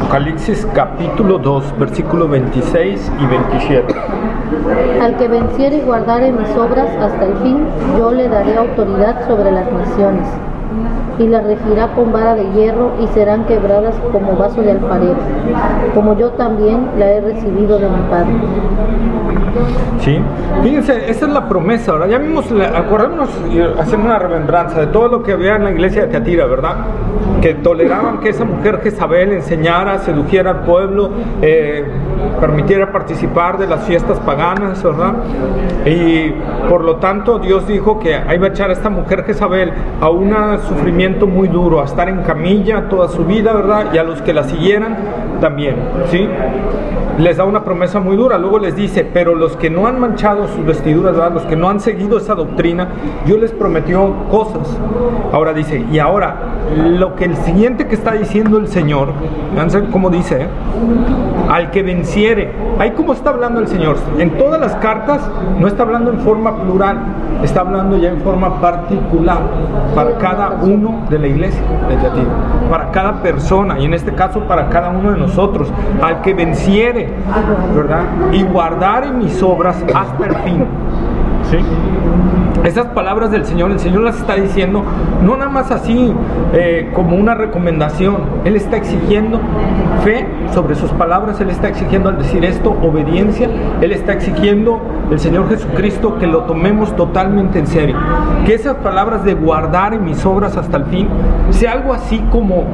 Apocalipsis capítulo 2, versículos 26 y 27. Al que venciere y guardare mis obras hasta el fin, yo le daré autoridad sobre las naciones, y las regirá con vara de hierro, y serán quebradas como vaso de alfarero, como yo también la he recibido de mi Padre. Sí, fíjense, esa es la promesa, ¿verdad? Ya vimos, acordémonos y hacemos una remembranza de todo lo que había en la iglesia de Tiatira, ¿verdad? Que toleraban que esa mujer Jezabel enseñara, sedujera al pueblo, permitiera participar de las fiestas paganas, ¿verdad? Y por lo tanto Dios dijo que ahí va a echar a esta mujer Jezabel a un sufrimiento muy duro, a estar en camilla toda su vida, ¿verdad? Y a los que la siguieran también, ¿sí? Les da una promesa muy dura. Luego les dice, pero los que no han manchado sus vestiduras, ¿verdad? Los que no han seguido esa doctrina, Dios les prometió cosas. Ahora dice, y ahora lo que el siguiente que está diciendo el Señor, fíjense cómo dice, al que venciere. Ahí como está hablando el Señor, en todas las cartas no está hablando en forma plural, está hablando ya en forma particular para cada uno de la iglesia de Tiatira, para cada persona, y en este caso para cada uno de nosotros. Al que venciere, ¿verdad? Y guardare mis obras hasta el fin. ¿Sí? Esas palabras del Señor, el Señor las está diciendo no nada más así como una recomendación. Él está exigiendo fe sobre sus palabras. Él está exigiendo al decir esto obediencia. Él está exigiendo, el Señor Jesucristo, que lo tomemos totalmente en serio, que esas palabras de guardar en mis obras hasta el fin sea algo así como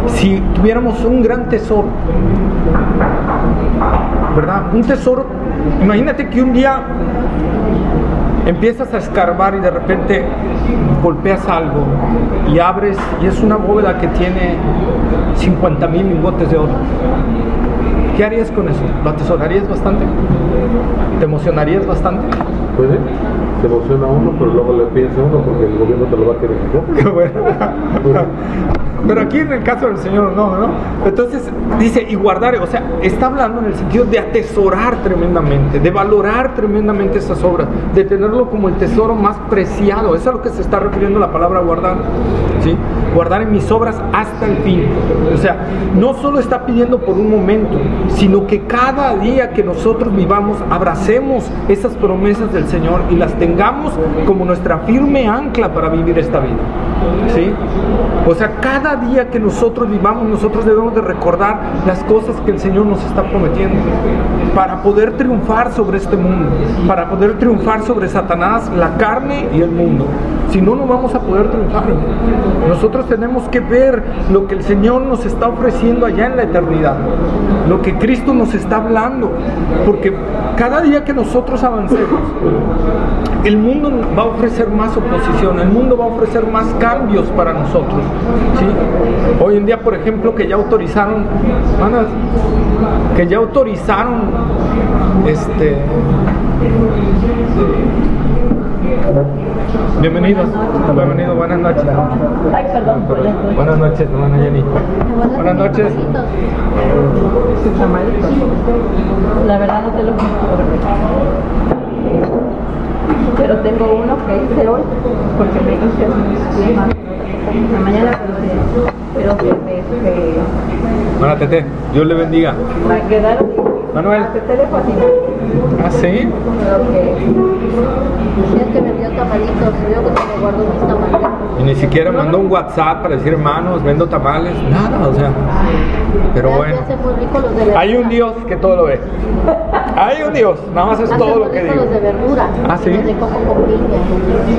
si tuviéramos un gran tesoro, ¿verdad? Un tesoro. Imagínate que un día empiezas a escarbar y de repente golpeas algo y abres y es una bóveda que tiene 50,000 lingotes de oro. ¿Qué harías con eso? ¿Lo atesorarías bastante? ¿Te emocionarías bastante? Pues sí, se emociona uno, pero luego le piensa uno porque el gobierno te lo va a querer quitar. Qué bueno. Pero aquí en el caso del Señor no. Entonces dice, y guardar, o sea, está hablando en el sentido de atesorar tremendamente, de valorar tremendamente esas obras, de tenerlo como el tesoro más preciado. Eso es a lo que se está refiriendo la palabra guardar, ¿sí? Guardar en mis obras hasta el fin. O sea, no solo está pidiendo por un momento, sino que cada día que nosotros vivamos, abracemos esas promesas del Señor y las tengamos como nuestra firme ancla para vivir esta vida, ¿sí? O sea, cada día que nosotros vivamos, nosotros debemos de recordar las cosas que el Señor nos está prometiendo para poder triunfar sobre este mundo, para poder triunfar sobre Satanás, la carne y el mundo. Si no, no vamos a poder triunfar. Nosotros tenemos que ver lo que el Señor nos está ofreciendo allá en la eternidad, lo que Cristo nos está hablando, porque cada día que nosotros avancemos, el mundo va a ofrecer más oposición, el mundo va a ofrecer más cambios para nosotros, ¿sí? Hoy en día, por ejemplo, que ya autorizaron, bienvenido, buenas noches. Ay, perdón. Buenas noches, hermana Jenny. Buenas noches. La verdad no te lo puedo. Pero tengo uno que hice hoy porque me hice la mañana, pero que Hola, Tete, Dios le bendiga. me quedaron Manuel. este teléfono. ¿Ah, sí? Ya que vendió tamalitos, yo que se me guardó mis tamalitos. Y ni siquiera mandó un WhatsApp para decir, hermanos, vendo tamales, nada, o sea. Pero Ya bueno, se hacen muy ricos los de verdura. hay un Dios que todo lo ve. Hay un Dios, nada más es Hacen todo muy lo que ricos digo. los de verdura. Ah, ¿sí? Los de coco con piña.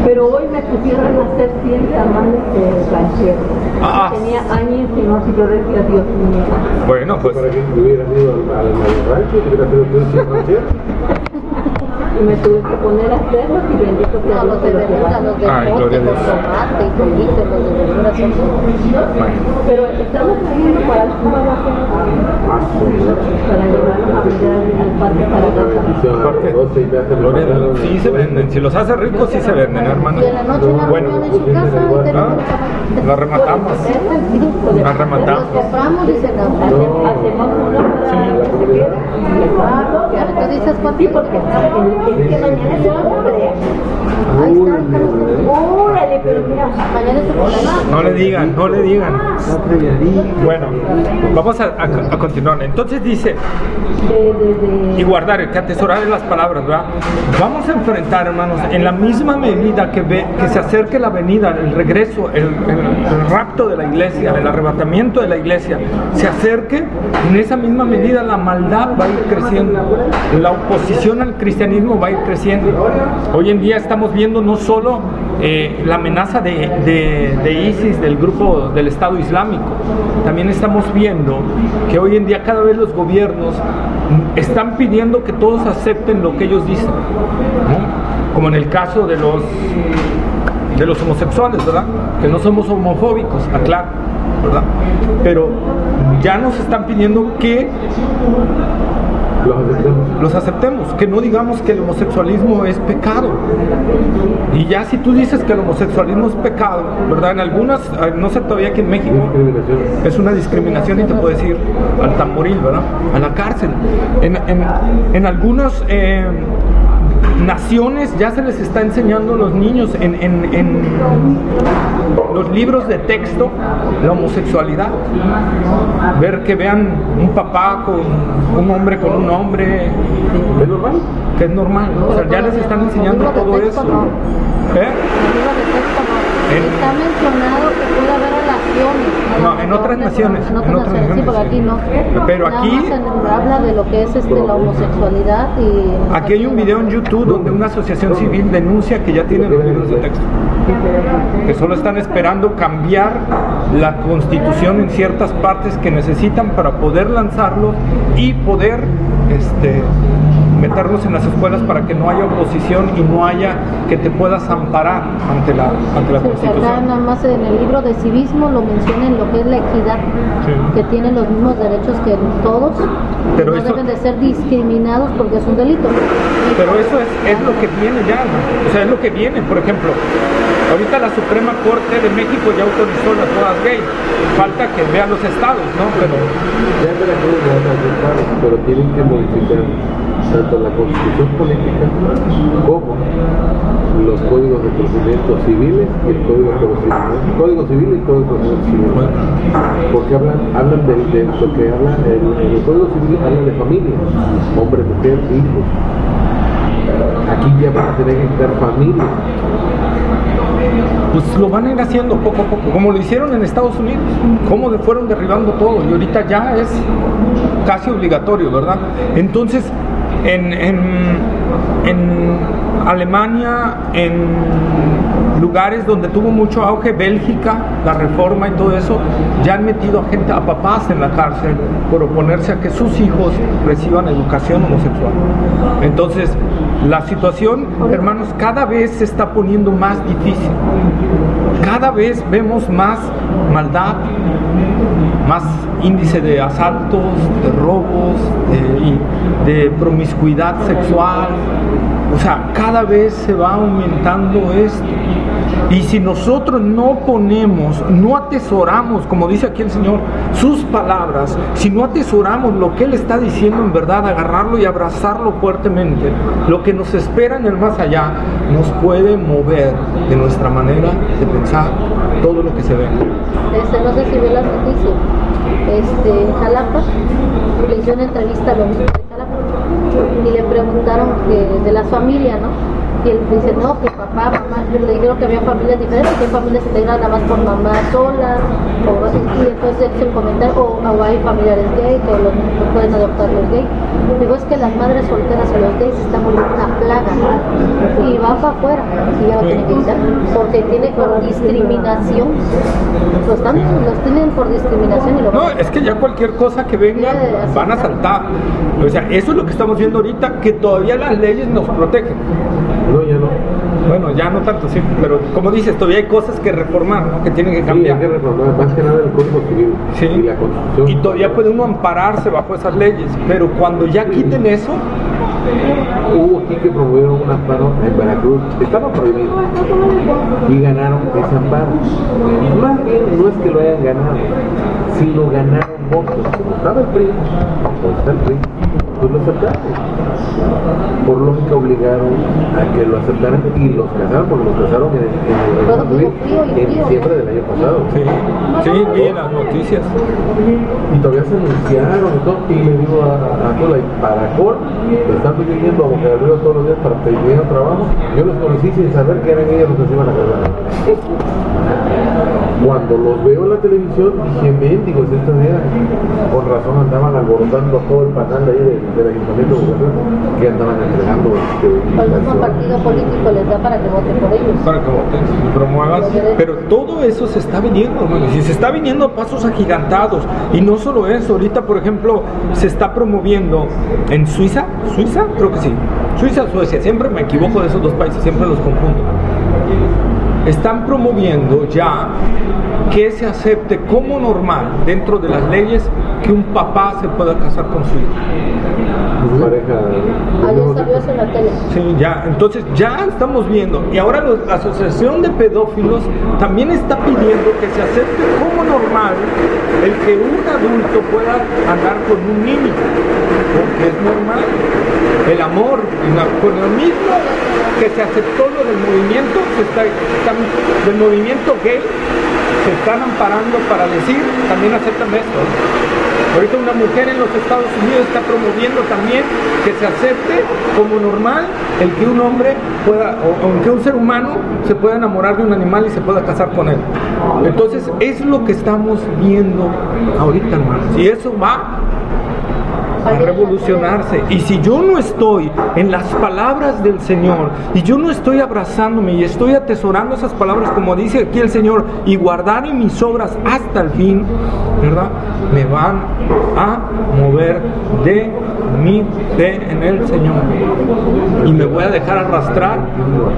Pero hoy me pusieron a hacer 100 tamales de ranchero. Ah. Tenía años y no, si yo decía, Dios mío. Bueno, pues. Para que hubieran ido al rancho, que hubiera sido un ranchero. Y me tuve que poner a hacerlos y bendito sea No, Dios los de que los verdura, llevaron. los de Ay, pote gloria a con Dios. tomate y pollito, los de verdura son Bueno. Pero estamos trayendo para el sábado para llevarlos a vender al parque para Una bendición a Aparte, las 12 y me hacen gloria a Dios. Sí se venden, si los hace ricos sí se venden, hermano. Y en la noche una Bueno, reunión en su casa y tenemos la rematamos. La los rematamos. compramos y cenamos. hacemos uno para los que se queden. Ya, ¿tú dices cuánto? Sí, porque es que mañana se va a poder. Ahí está, Carlos. Órale, Mañana es tu cumpleaños. No le digan, no le digan. Bueno, vamos a continuar. Entonces dice, y guardar, que atesorar en las palabras, ¿verdad? Vamos a enfrentar, hermanos, en la misma medida que se acerque la venida, el regreso, el rapto de la iglesia, el arrebatamiento de la iglesia, se acerque, en esa misma medida la maldad va a ir creciendo, la oposición al cristianismo va a ir creciendo. Hoy en día estamos viendo no solo la amenaza de ISIS, del grupo del Estado Islámico, también estamos viendo que hoy en día cada vez los gobiernos están pidiendo que todos acepten lo que ellos dicen, ¿no? Como en el caso de los homosexuales, ¿verdad? Que no somos homofóbicos, aclaro, ¿verdad? Pero ya nos están pidiendo que los aceptemos, que no digamos que el homosexualismo es pecado. Y ya si tú dices que el homosexualismo es pecado, ¿verdad? En algunas, no sé todavía aquí en México, es una discriminación y te puedes ir al tamboril, ¿verdad? A la cárcel. En algunas naciones ya se les está enseñando a los niños en los libros de texto la homosexualidad, que vean un papá con un hombre con un hombre, ¿es normal? Que es normal, o sea, ya les están enseñando todo eso. Está mencionado que puede haber relaciones. No, en otras naciones. En otras naciones, sí, porque aquí no. Pero aquí habla de lo que es la homosexualidad y... Aquí hay un video en YouTube donde una asociación civil denuncia que ya tienen los libros de texto, que solo están esperando cambiar la constitución en ciertas partes que necesitan para poder lanzarlo y poder meterlos en las escuelas para que no haya oposición y no haya que te puedas amparar ante la Constitución. Acá nada más en el libro de civismo lo menciona en lo que es la equidad, que tienen los mismos derechos que todos, pero no eso, deben de ser discriminados porque es un delito. Pero eso es lo que viene ya, ¿no? O sea, es lo que viene. Por ejemplo, ahorita la Suprema Corte de México ya autorizó las bodas gay, falta que vean los estados, ¿no? Pero tienen que modificar tanto la Constitución política como los códigos de procedimientos civiles y el código civil y el código de procedimientos civiles, porque hablan de lo que habla el código civil, habla de familia, hombre, mujer, hijos. Aquí ya van a tener que estar familia. Pues lo van a ir haciendo poco a poco, como lo hicieron en Estados Unidos, como fueron derribando todo, y ahorita ya es casi obligatorio, ¿verdad? Entonces, en Alemania, en lugares donde tuvo mucho auge, Bélgica, la reforma y todo eso, ya han metido a papás en la cárcel por oponerse a que sus hijos reciban educación homosexual. Entonces, la situación, hermanos, cada vez se está poniendo más difícil. Cada vez vemos más maldad, más índice de asaltos, de robos, de promiscuidad sexual. O sea, cada vez se va aumentando esto. Y si nosotros no ponemos, no atesoramos, como dice aquí el Señor, sus palabras, si no atesoramos lo que Él está diciendo en verdad, agarrarlo y abrazarlo fuertemente, lo que nos espera en el más allá nos puede mover de nuestra manera de pensar todo lo que se ve. No sé si ve las noticias. En Jalapa le hizo una entrevista a los niños de Jalapa y le preguntaron de las familias, ¿no? Y él dice, no, que papá, mamá, le dijeron que había familias diferentes, que hay familias que integran nada más por mamá sola, y entonces él se comenta, o hay familiares gay, que los niños pueden adoptar los gays. Digo, es que las madres solteras o los gays están volviendo una plaga, y van para afuera, y ya lo tienen que quitar, porque tiene por discriminación, los tienen por discriminación y lo no, es que ya cualquier cosa que venga van a saltar. O sea, eso es lo que estamos viendo ahorita, que todavía las leyes nos protegen. No, ya no. Bueno, ya no tanto, sí, pero como dices, todavía hay cosas que reformar, ¿no? Que tienen que cambiar. Sí, hay que reformar, más que nada el Código Civil y la Constitución. Y todavía puede uno ampararse bajo esas leyes, pero cuando ya quiten eso... Hubo aquí que promovieron un amparo en Veracruz, estaba prohibido, y ganaron ese amparo. Más bien no es que lo hayan ganado, sino ganaron votos. Como estaba el PRI, pues lo aceptaron. Por lógica obligaron a que lo aceptaran y los casaron, porque los casaron en diciembre del año pasado. Sí, sí, vi en las noticias. Y todavía se anunciaron y todo, y le digo a Tola, y para Col, me están pidiendo a Boca del Río todos los días para pedir trabajo. Yo los conocí sin saber que eran ellos los que se iban a casar. Cuando los veo en la televisión, dije, mendigos, estos días, con razón andaban alborotando todo el panal de ahí del Ayuntamiento de Boca del Río, que andaban entregando el mismo partido político les da para que voten por ellos. Para que voten y promuevan. Pero todo eso se está viniendo, hermanos, y se está viniendo a pasos agigantados. Y no solo eso, ahorita, por ejemplo, se está promoviendo en Suiza, creo que sí, Suiza o Suecia, siempre me equivoco de esos dos países, siempre los confundo. Están promoviendo ya que se acepte como normal dentro de las leyes que un papá se pueda casar con su hijo. Ya salió eso en la tele. Sí, ya, entonces ya estamos viendo, y ahora la Asociación de Pedófilos también está pidiendo que se acepte como normal el que un adulto pueda andar con un niño, porque es normal. El amor, con lo mismo que se aceptó lo del movimiento, del movimiento gay, se están amparando para decir, también aceptan esto. Ahorita una mujer en los Estados Unidos está promoviendo también que se acepte como normal el que un hombre pueda, o que un ser humano se pueda enamorar de un animal y se pueda casar con él. Entonces es lo que estamos viendo ahorita, hermanos, y eso va a revolucionarse. Y si yo no estoy en las palabras del Señor, y yo no estoy abrazándome y estoy atesorando esas palabras, como dice aquí el Señor, y guardaré mis obras hasta el fin, ¿verdad? Me van a mover de mi fe en el Señor y me voy a dejar arrastrar. No,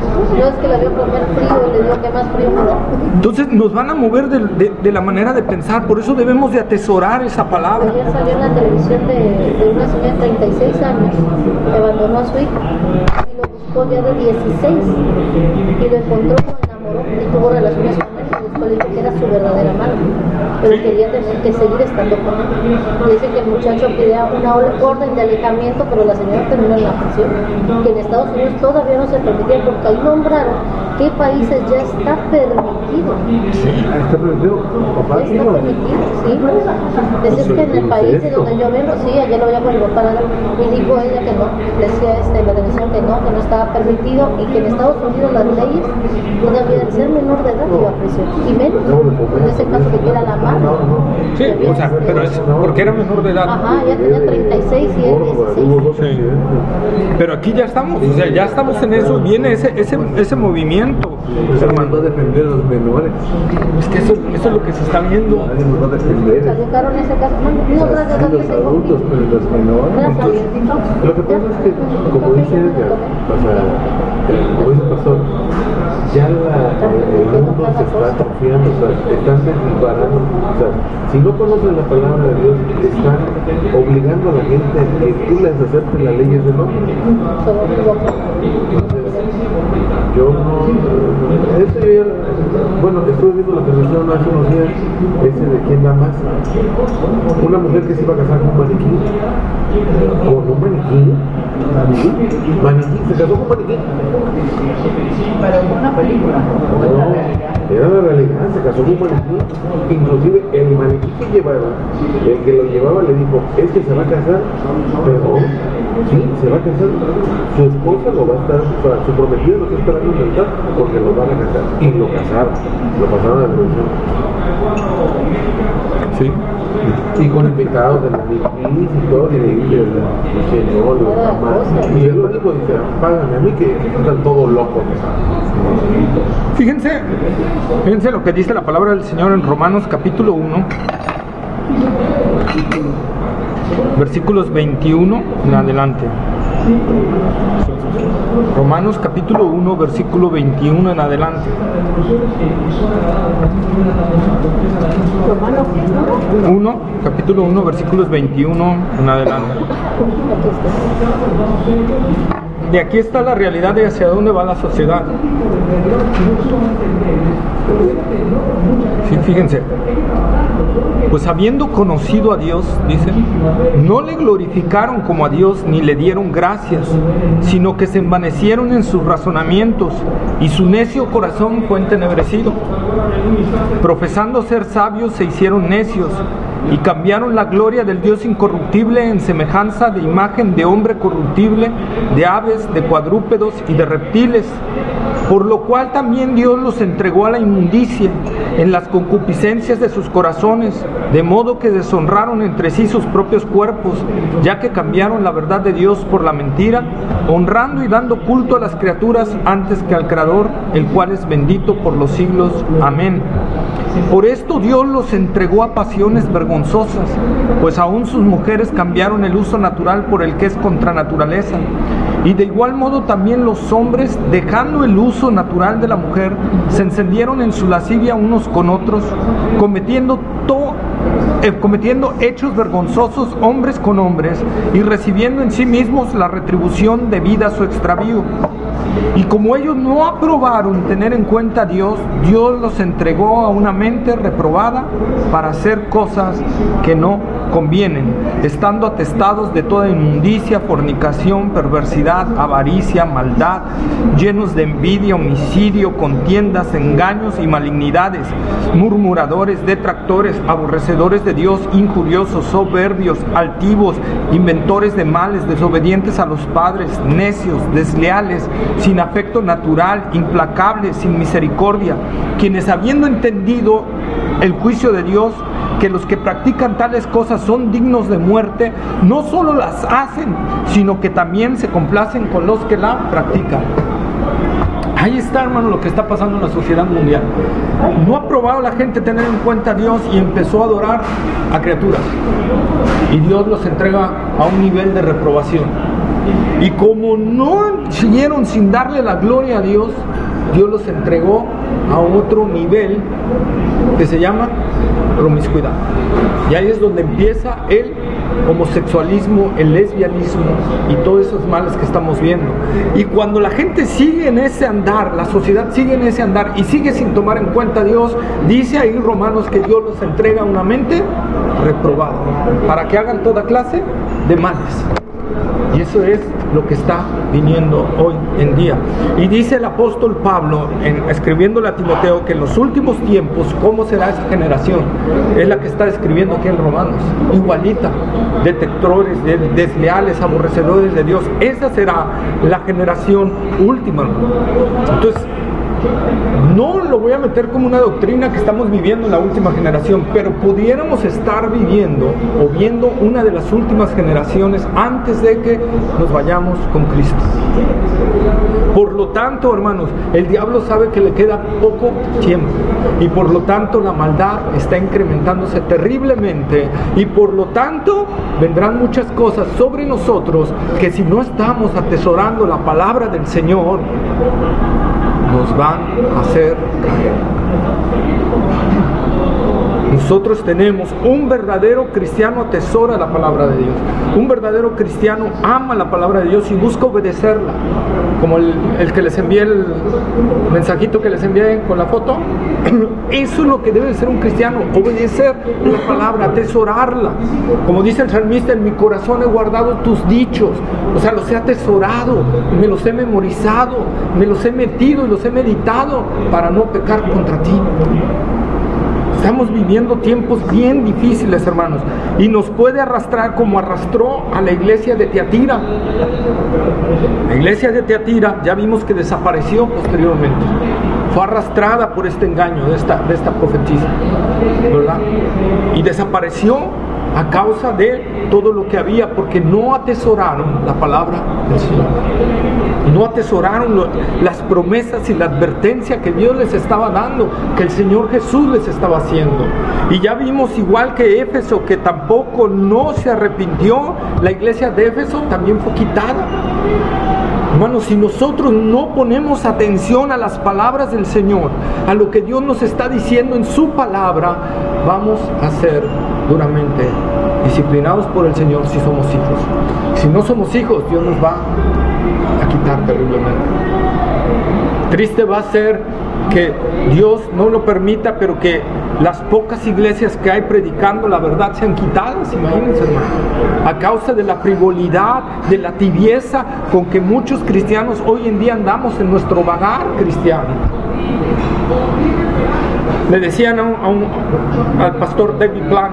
es que la vio comer frío y le digo que más frío me da. Entonces nos van a mover de la manera de pensar. Por eso debemos de atesorar esa palabra. Ayer salió en la televisión de una señora de 36 años que abandonó a su hijo y lo buscó ya de 16 y lo encontró, lo enamoró y tuvo relaciones con él, y después dijo que era su verdadera madre, pero quería tener que seguir estando con él. Y dice que el muchacho pedía una orden de alejamiento, pero la señora terminó en la prisión, que en Estados Unidos todavía no se permitía, porque ahí nombraron qué países ya está permitido. ¿Está permitido? Ya está permitido, sí. Decís que en el país de donde yo vengo, sí, allá lo había por para y dijo ella que no, decía la televisión que no estaba permitido, y que en Estados Unidos las leyes no debían ser menor de edad y a prisión, y menos en ese caso que era la madre. Sí, o sea, pero es porque era menor de edad. Ajá, ya tenía 36 y él 16. Sí. Pero aquí ya estamos, o sea, ya estamos en eso, viene ese movimiento, hermano. Va a defender a los menores. Es que eso es lo que se está viendo. Nadie nos va a defender. Sacaron ese caso, no tras de edad que Los se adultos, pero los menores. Lo que pasa es que, como dice Edgar, o sea, como dice el pastor, ya el mundo se está atrofiando, o sea, están desbarando. O sea, si no conocen la palabra de Dios, están obligando a la gente a que tú les aceptes las leyes del hombre. Yo no. Eso yo ya. Bueno, estuve viendo la televisión hace unos días, ese de quién da más. Una mujer que se iba a casar con un maniquí. ¿Con un maniquí? ¿Maniquí? ¿Se casó con un maniquí? Pero fue una película. No, era la realidad, se casó con un maniquí. Inclusive el maniquí que llevaba, el que lo llevaba le dijo, es que se va a casar, pero sí, se va a casar. Su esposa lo va a estar, o sea, su prometido lo está esperando en el altar porque lo van a casar. Y lo casaron, lo pasaron a la televisión. Sí. Y con invitados de la maniquí y todo, y el señor, los mamás. Y el único dice, págame a mí que están todos locos. Fíjense lo que dice la palabra del Señor en Romanos capítulo 1, versículos 21 en adelante. Romanos capítulo 1, versículo 21 en adelante. Capítulo 1, versículos 21 en adelante. Y aquí está la realidad de hacia dónde va la sociedad. Sí, fíjense. Pues habiendo conocido a Dios, dice, no le glorificaron como a Dios ni le dieron gracias, sino que se envanecieron en sus razonamientos y su necio corazón fue entenebrecido. Profesando ser sabios se hicieron necios y cambiaron la gloria del Dios incorruptible en semejanza de imagen de hombre corruptible, de aves, de cuadrúpedos y de reptiles, por lo cual también Dios los entregó a la inmundicia en las concupiscencias de sus corazones, de modo que deshonraron entre sí sus propios cuerpos, ya que cambiaron la verdad de Dios por la mentira, honrando y dando culto a las criaturas antes que al Creador, el cual es bendito por los siglos. Amén. Por esto Dios los entregó a pasiones vergonzosas, pues aún sus mujeres cambiaron el uso natural por el que es contra naturaleza. Y de igual modo también los hombres, dejando el uso natural de la mujer, se encendieron en su lascivia unos con otros, cometiendo hechos vergonzosos hombres con hombres, y recibiendo en sí mismos la retribución debida a su extravío. Y como ellos no aprobaron tener en cuenta a Dios, Dios los entregó a una mente reprobada para hacer cosas que no convienen, estando atestados de toda inmundicia, fornicación, perversidad, avaricia, maldad, llenos de envidia, homicidio, contiendas, engaños y malignidades, murmuradores, detractores, aborrecedores de Dios, injuriosos, soberbios, altivos, inventores de males, desobedientes a los padres, necios, desleales, sin afecto natural, implacables, sin misericordia, quienes habiendo entendido el juicio de Dios, que los que practican tales cosas son dignos de muerte, no solo las hacen, sino que también se complacen con los que la practican. Ahí está, hermano, lo que está pasando en la sociedad mundial. No ha probado la gente tener en cuenta a Dios y empezó a adorar a criaturas. Y Dios los entrega a un nivel de reprobación. Y como no siguieron sin darle la gloria a Dios, Dios los entregó a otro nivel que se llama promiscuidad. Y ahí es donde empieza el homosexualismo, el lesbianismo y todos esos males que estamos viendo. Y cuando la gente sigue en ese andar, la sociedad sigue en ese andar y sigue sin tomar en cuenta a Dios, dice ahí Romanos que Dios los entrega a una mente reprobada para que hagan toda clase de males. Y eso es lo que está viniendo hoy en día. Y dice el apóstol Pablo, escribiéndole a Timoteo, que en los últimos tiempos, ¿cómo será esa generación? Es la que está describiendo aquí en Romanos. Igualita, detectores, desleales, aborrecedores de Dios. Esa será la generación última. Entonces, no lo voy a meter como una doctrina que estamos viviendo en la última generación, pero pudiéramos estar viviendo o viendo una de las últimas generaciones antes de que nos vayamos con Cristo. Por lo tanto, hermanos, el diablo sabe que le queda poco tiempo y por lo tanto la maldad está incrementándose terriblemente y por lo tanto vendrán muchas cosas sobre nosotros que si no estamos atesorando la palabra del Señor, nos van a hacer caer. Nosotros tenemos un verdadero cristiano atesora la palabra de Dios. Un verdadero cristiano ama la palabra de Dios y busca obedecerla. Como el que les envié el mensajito que les envié con la foto. Eso es lo que debe ser un cristiano, obedecer la palabra, atesorarla. Como dice el salmista, en mi corazón he guardado tus dichos. O sea, los he atesorado, me los he memorizado, me los he metido y los he meditado para no pecar contra ti. Estamos viviendo tiempos bien difíciles, hermanos, y nos puede arrastrar como arrastró a la iglesia de Tiatira. La iglesia de Tiatira ya vimos que desapareció posteriormente. Fue arrastrada por este engaño de esta profetisa, ¿verdad? Y desapareció a causa de todo lo que había, porque no atesoraron la palabra del Señor. No atesoraron las promesas y la advertencia que Dios les estaba dando, que el Señor Jesús les estaba haciendo. Y ya vimos, igual que Éfeso, que tampoco no se arrepintió, la iglesia de Éfeso también fue quitada. Hermanos, si nosotros no ponemos atención a las palabras del Señor, a lo que Dios nos está diciendo en su palabra, vamos a ser duramente disciplinados por el Señor si somos hijos. Si no somos hijos, Dios nos va a quitar terriblemente. Triste va a ser que Dios no lo permita, pero que las pocas iglesias que hay predicando la verdad sean quitadas, imagínense, hermano, a causa de la frivolidad, de la tibieza con que muchos cristianos hoy en día andamos en nuestro vagar cristiano. Le decían al pastor David Blank,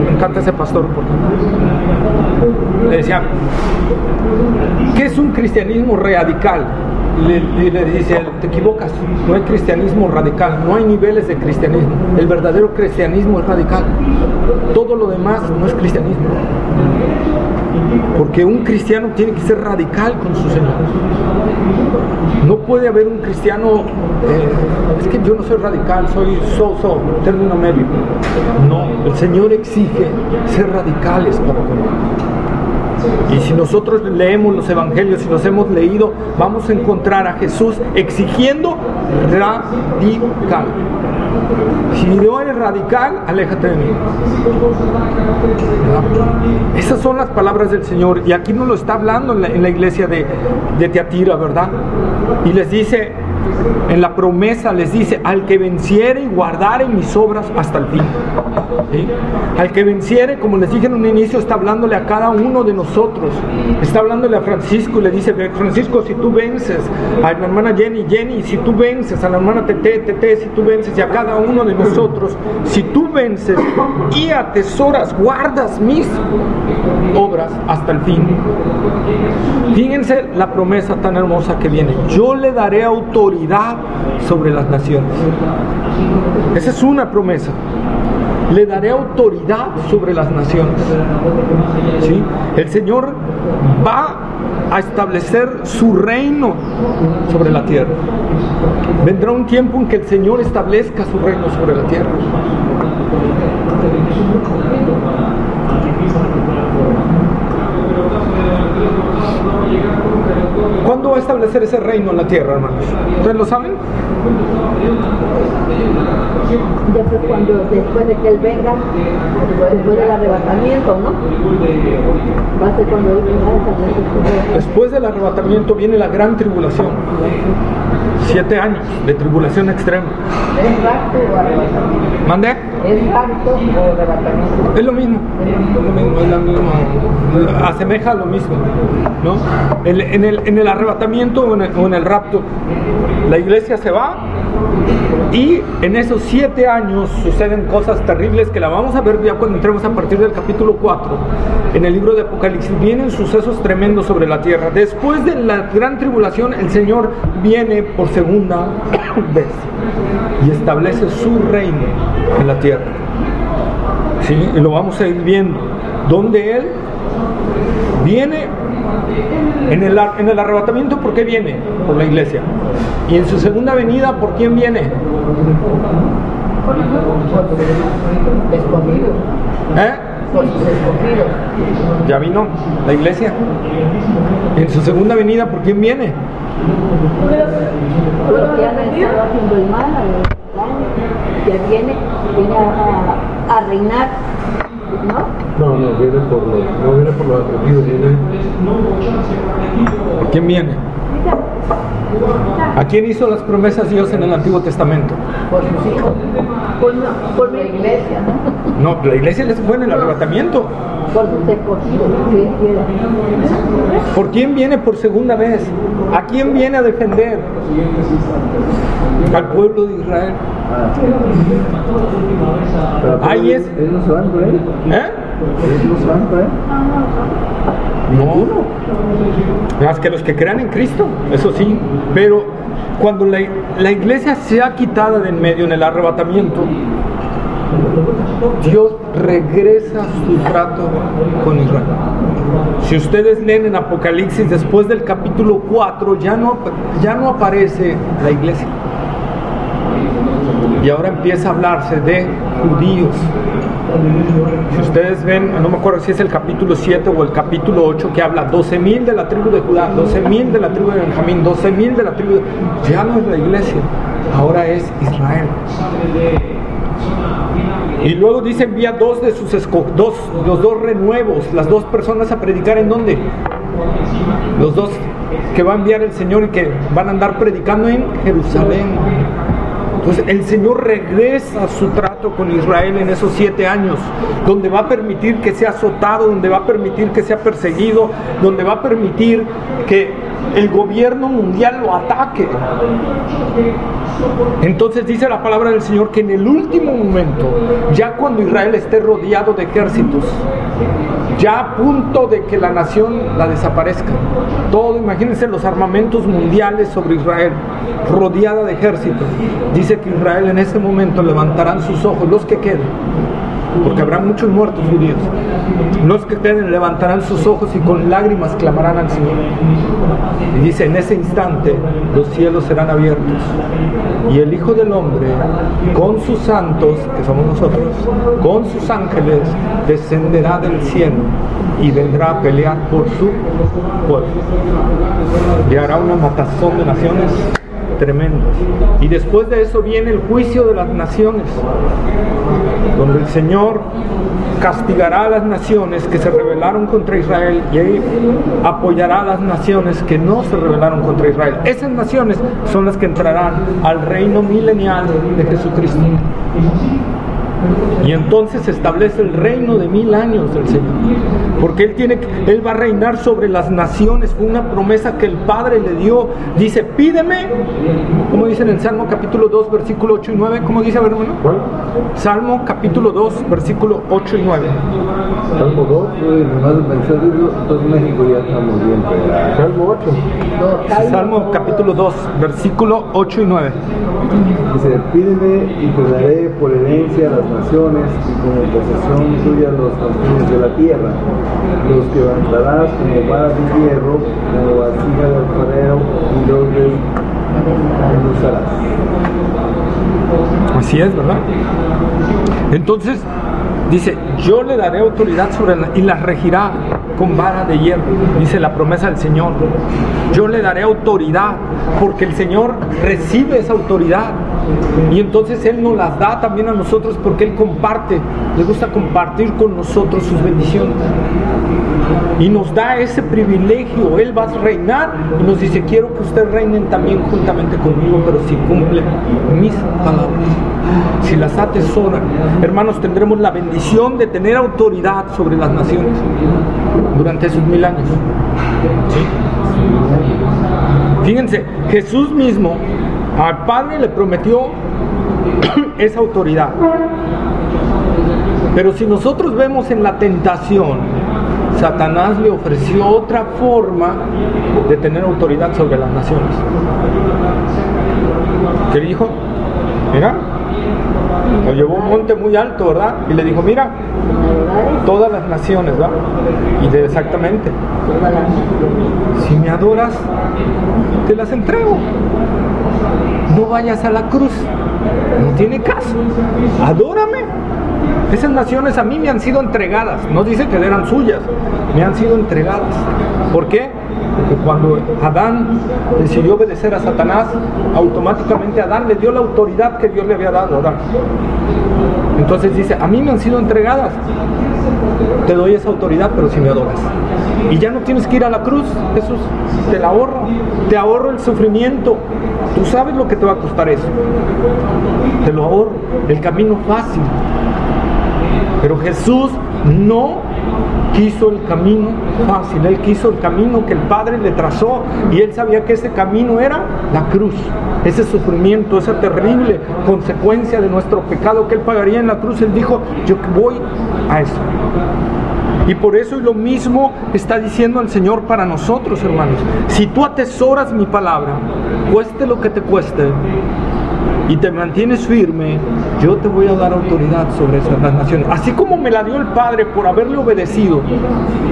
me encanta ese pastor, porque le decían, ¿qué es un cristianismo radical? Y le dice, te equivocas, no hay cristianismo radical, no hay niveles de cristianismo. El verdadero cristianismo es radical. Todo lo demás no es cristianismo. Porque un cristiano tiene que ser radical con su Señor. No puede haber un cristiano, es que yo no soy radical, soy término medio. No, el Señor exige ser radicales para con Él. Y si nosotros leemos los evangelios, si los hemos leído, vamos a encontrar a Jesús exigiendo radical. Si no eres radical, aléjate de mí. ¿Verdad? Esas son las palabras del Señor. Y aquí nos lo está hablando en la iglesia de Tiatira, ¿verdad? Y les dice, en la promesa les dice, al que venciere y guardare mis obras hasta el fin. ¿Sí? Al que venciere, como les dije en un inicio, está hablándole a cada uno de nosotros. Está hablándole a Francisco y le dice, Francisco, si tú vences, a la hermana Jenny, si tú vences, a la hermana Tete, si tú vences, y a cada uno de nosotros, si tú vences y atesoras, guardas mis obras hasta el fin. Fíjense la promesa tan hermosa que viene. Yo le daré autoridad sobre las naciones. Esa es una promesa. Le daré autoridad sobre las naciones. ¿Sí? El Señor va a establecer su reino sobre la tierra. Vendrá un tiempo en que el Señor establezca su reino sobre la tierra. ¿Cuándo va a establecer ese reino en la tierra, hermanos? ¿Ustedes lo saben? Después de que Él venga, después del arrebatamiento, ¿no? Va a ser cuando Él venga. Después del arrebatamiento viene la gran tribulación. 7 años de tribulación extrema. ¿Es rapto o arrebatamiento? ¿Mande? ¿Es rapto o arrebatamiento? Es lo mismo, es la misma, asemeja a lo mismo, ¿no? En el arrebatamiento o en el rapto, la iglesia se va y en esos 7 años suceden cosas terribles que la vamos a ver ya cuando entremos a partir del capítulo 4 en el libro de Apocalipsis. Vienen sucesos tremendos sobre la tierra. Después de la gran tribulación, el Señor viene por segunda vez y establece su reino en la tierra. ¿Sí? Y lo vamos a ir viendo, donde Él viene en el arrebatamiento. ¿Por qué viene? Por la iglesia. Y en su segunda venida, ¿por quién viene? Escogidos. Por sus escogidos. Ya vino la iglesia. En su segunda venida, ¿por quién viene? Por los que han estado haciendo el mal, que viene a reinar, ¿no? No, viene por los escogidos, viene. ¿Por quién viene? ¿A quién hizo las promesas Dios en el Antiguo Testamento? Por sus hijos. Por la iglesia, ¿no? No, la iglesia les fue en el arrebatamiento. Por sus escogidos. ¿Por quién viene por segunda vez? ¿A quién viene a defender? Al pueblo de Israel. Ahí es. ¿Ellos se van por él? ¿Ellos se van por él? No, más que los que crean en Cristo, eso sí, pero cuando la iglesia sea quitada de en medio en el arrebatamiento, Dios regresa su trato con Israel. Si ustedes leen en Apocalipsis, después del capítulo 4 ya no aparece la iglesia. Y ahora empieza a hablarse de judíos. Si ustedes ven, no me acuerdo si es el capítulo 7 o el capítulo 8, que habla 12,000 de la tribu de Judá, 12,000 de la tribu de Benjamín, 12,000 de la tribu de... Ya no es la iglesia, ahora es Israel. Y luego dice, envía los dos renuevos, las 2 personas a predicar ¿en dónde? Los dos que va a enviar el Señor y que van a andar predicando en Jerusalén. Entonces el Señor regresa a su trato con Israel en esos 7 años, donde va a permitir que sea azotado, donde va a permitir que sea perseguido, donde va a permitir que el gobierno mundial lo ataque. Entonces dice la palabra del Señor que en el último momento, ya cuando Israel esté rodeado de ejércitos, ya a punto de que la nación la desaparezca, todo, imagínense los armamentos mundiales sobre Israel, rodeada de ejércitos, dice que Israel en ese momento levantarán sus ojos, los que queden, porque habrá muchos muertos judíos, los que queden levantarán sus ojos y con lágrimas clamarán al Señor. Y dice, en ese instante los cielos serán abiertos y el Hijo del Hombre con sus santos, que somos nosotros, con sus ángeles descenderá del cielo y vendrá a pelear por su pueblo y hará una matazón de naciones tremendos. Y después de eso viene el juicio de las naciones, donde el Señor castigará a las naciones que se rebelaron contra Israel y apoyará a las naciones que no se rebelaron contra Israel. Esas naciones son las que entrarán al reino milenial de Jesucristo. Y entonces se establece el reino de 1000 años del Señor, porque Él va a reinar sobre las naciones. Fue una promesa que el Padre le dio. Dice, pídeme, como dicen en Salmo capítulo 2 versículo 8 y 9. ¿Cómo dice, hermano? ¿Cuál? Salmo capítulo 2 versículo 8 y 9. Salmo 2, entonces México ya estamos bien. Salmo 8. Salmo capítulo 2 versículo 8 y 9. Dice, pídeme y te daré por herencia las naciones y como posesión tuya los confines de la tierra. Los quebrantarás como varas de hierro, como vasija de alfarero, y los desmenuzarás. Así es, ¿verdad? Entonces dice, yo le daré autoridad sobre y las regirá con vara de hierro, dice la promesa del Señor. Yo le daré autoridad, porque el Señor recibe esa autoridad y entonces Él nos las da también a nosotros, porque Él comparte, le gusta compartir con nosotros sus bendiciones y nos da ese privilegio. Él va a reinar y nos dice, quiero que ustedes reinen también juntamente conmigo, pero si cumplen mis palabras, si las atesoran. Hermanos, tendremos la bendición de tener autoridad sobre las naciones durante esos 1000 años. ¿Sí? Fíjense, Jesús mismo al Padre le prometió esa autoridad. Pero si nosotros vemos en la tentación, Satanás le ofreció otra forma de tener autoridad sobre las naciones. ¿Qué dijo? Mira, lo llevó a un monte muy alto, ¿verdad? Y le dijo, mira, todas las naciones, ¿verdad? Y exactamente, si me adoras, te las entrego. No vayas a la cruz, no tiene caso, adórame. Esas naciones a mí me han sido entregadas, no dice que eran suyas, me han sido entregadas. ¿Por qué? Porque cuando Adán decidió obedecer a Satanás, automáticamente Adán le dio la autoridad que Dios le había dado a Adán. Entonces dice, a mí me han sido entregadas, te doy esa autoridad, pero si me adoras. Y ya no tienes que ir a la cruz, Jesús, te la ahorro, te ahorro el sufrimiento. Tú sabes lo que te va a costar eso, te lo ahorro, el camino fácil. Pero Jesús no quiso el camino fácil, Él quiso el camino que el Padre le trazó, y Él sabía que ese camino era la cruz, ese sufrimiento, esa terrible consecuencia de nuestro pecado que Él pagaría en la cruz. Él dijo, yo voy a eso. Y por eso, y lo mismo está diciendo el Señor para nosotros, hermanos. Si tú atesoras mi palabra, cueste lo que te cueste, y te mantienes firme, yo te voy a dar autoridad sobre esas naciones. Así como me la dio el Padre por haberle obedecido,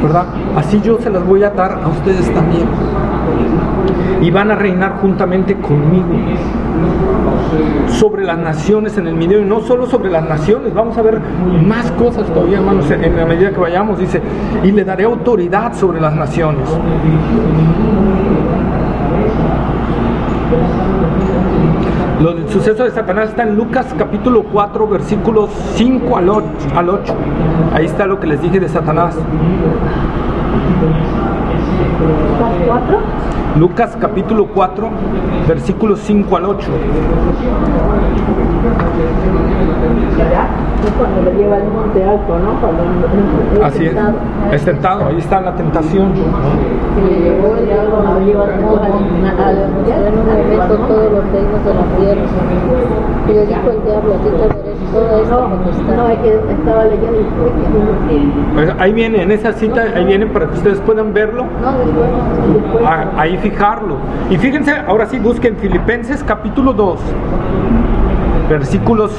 ¿verdad? Así yo se las voy a dar a ustedes también. Y van a reinar juntamente conmigo sobre las naciones en el milenio. Y no solo sobre las naciones, vamos a ver más cosas todavía, hermanos, en la medida que vayamos. Dice, y le daré autoridad sobre las naciones. Los sucesos de Satanás está en Lucas capítulo 4 versículos 5 al 8. Ahí está lo que les dije de Satanás. 4. Lucas capítulo 4, versículos 5 al 8. ¿Verdad? Es cuando lo lleva al monte alto, ¿no? Cuando Así es, es tentado, ahí está la tentación. Se le llevó el diablo, lo lleva al En un momento todos los reinos de la tierra. Y le dijo el diablo, a ti te daré toda esta potestad. No, es que estaba leyendo. Pues ahí viene, en esa cita, ahí viene para que ustedes puedan verlo. No, después. Ahí fijarlo. Y fíjense, ahora sí busquen Filipenses capítulo 2, versículos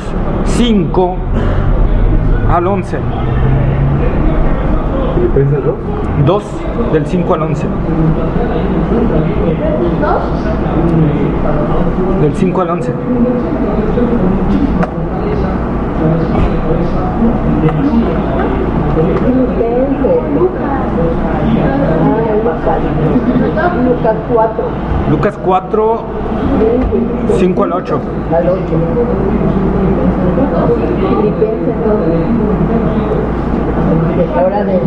5 al 11. ¿Filipenses 2? 2 del 5 al 11. Del 5 al 11. Lucas 4. Lucas 4, 5 al 8. Al 8. Filipenses 2. Ahora del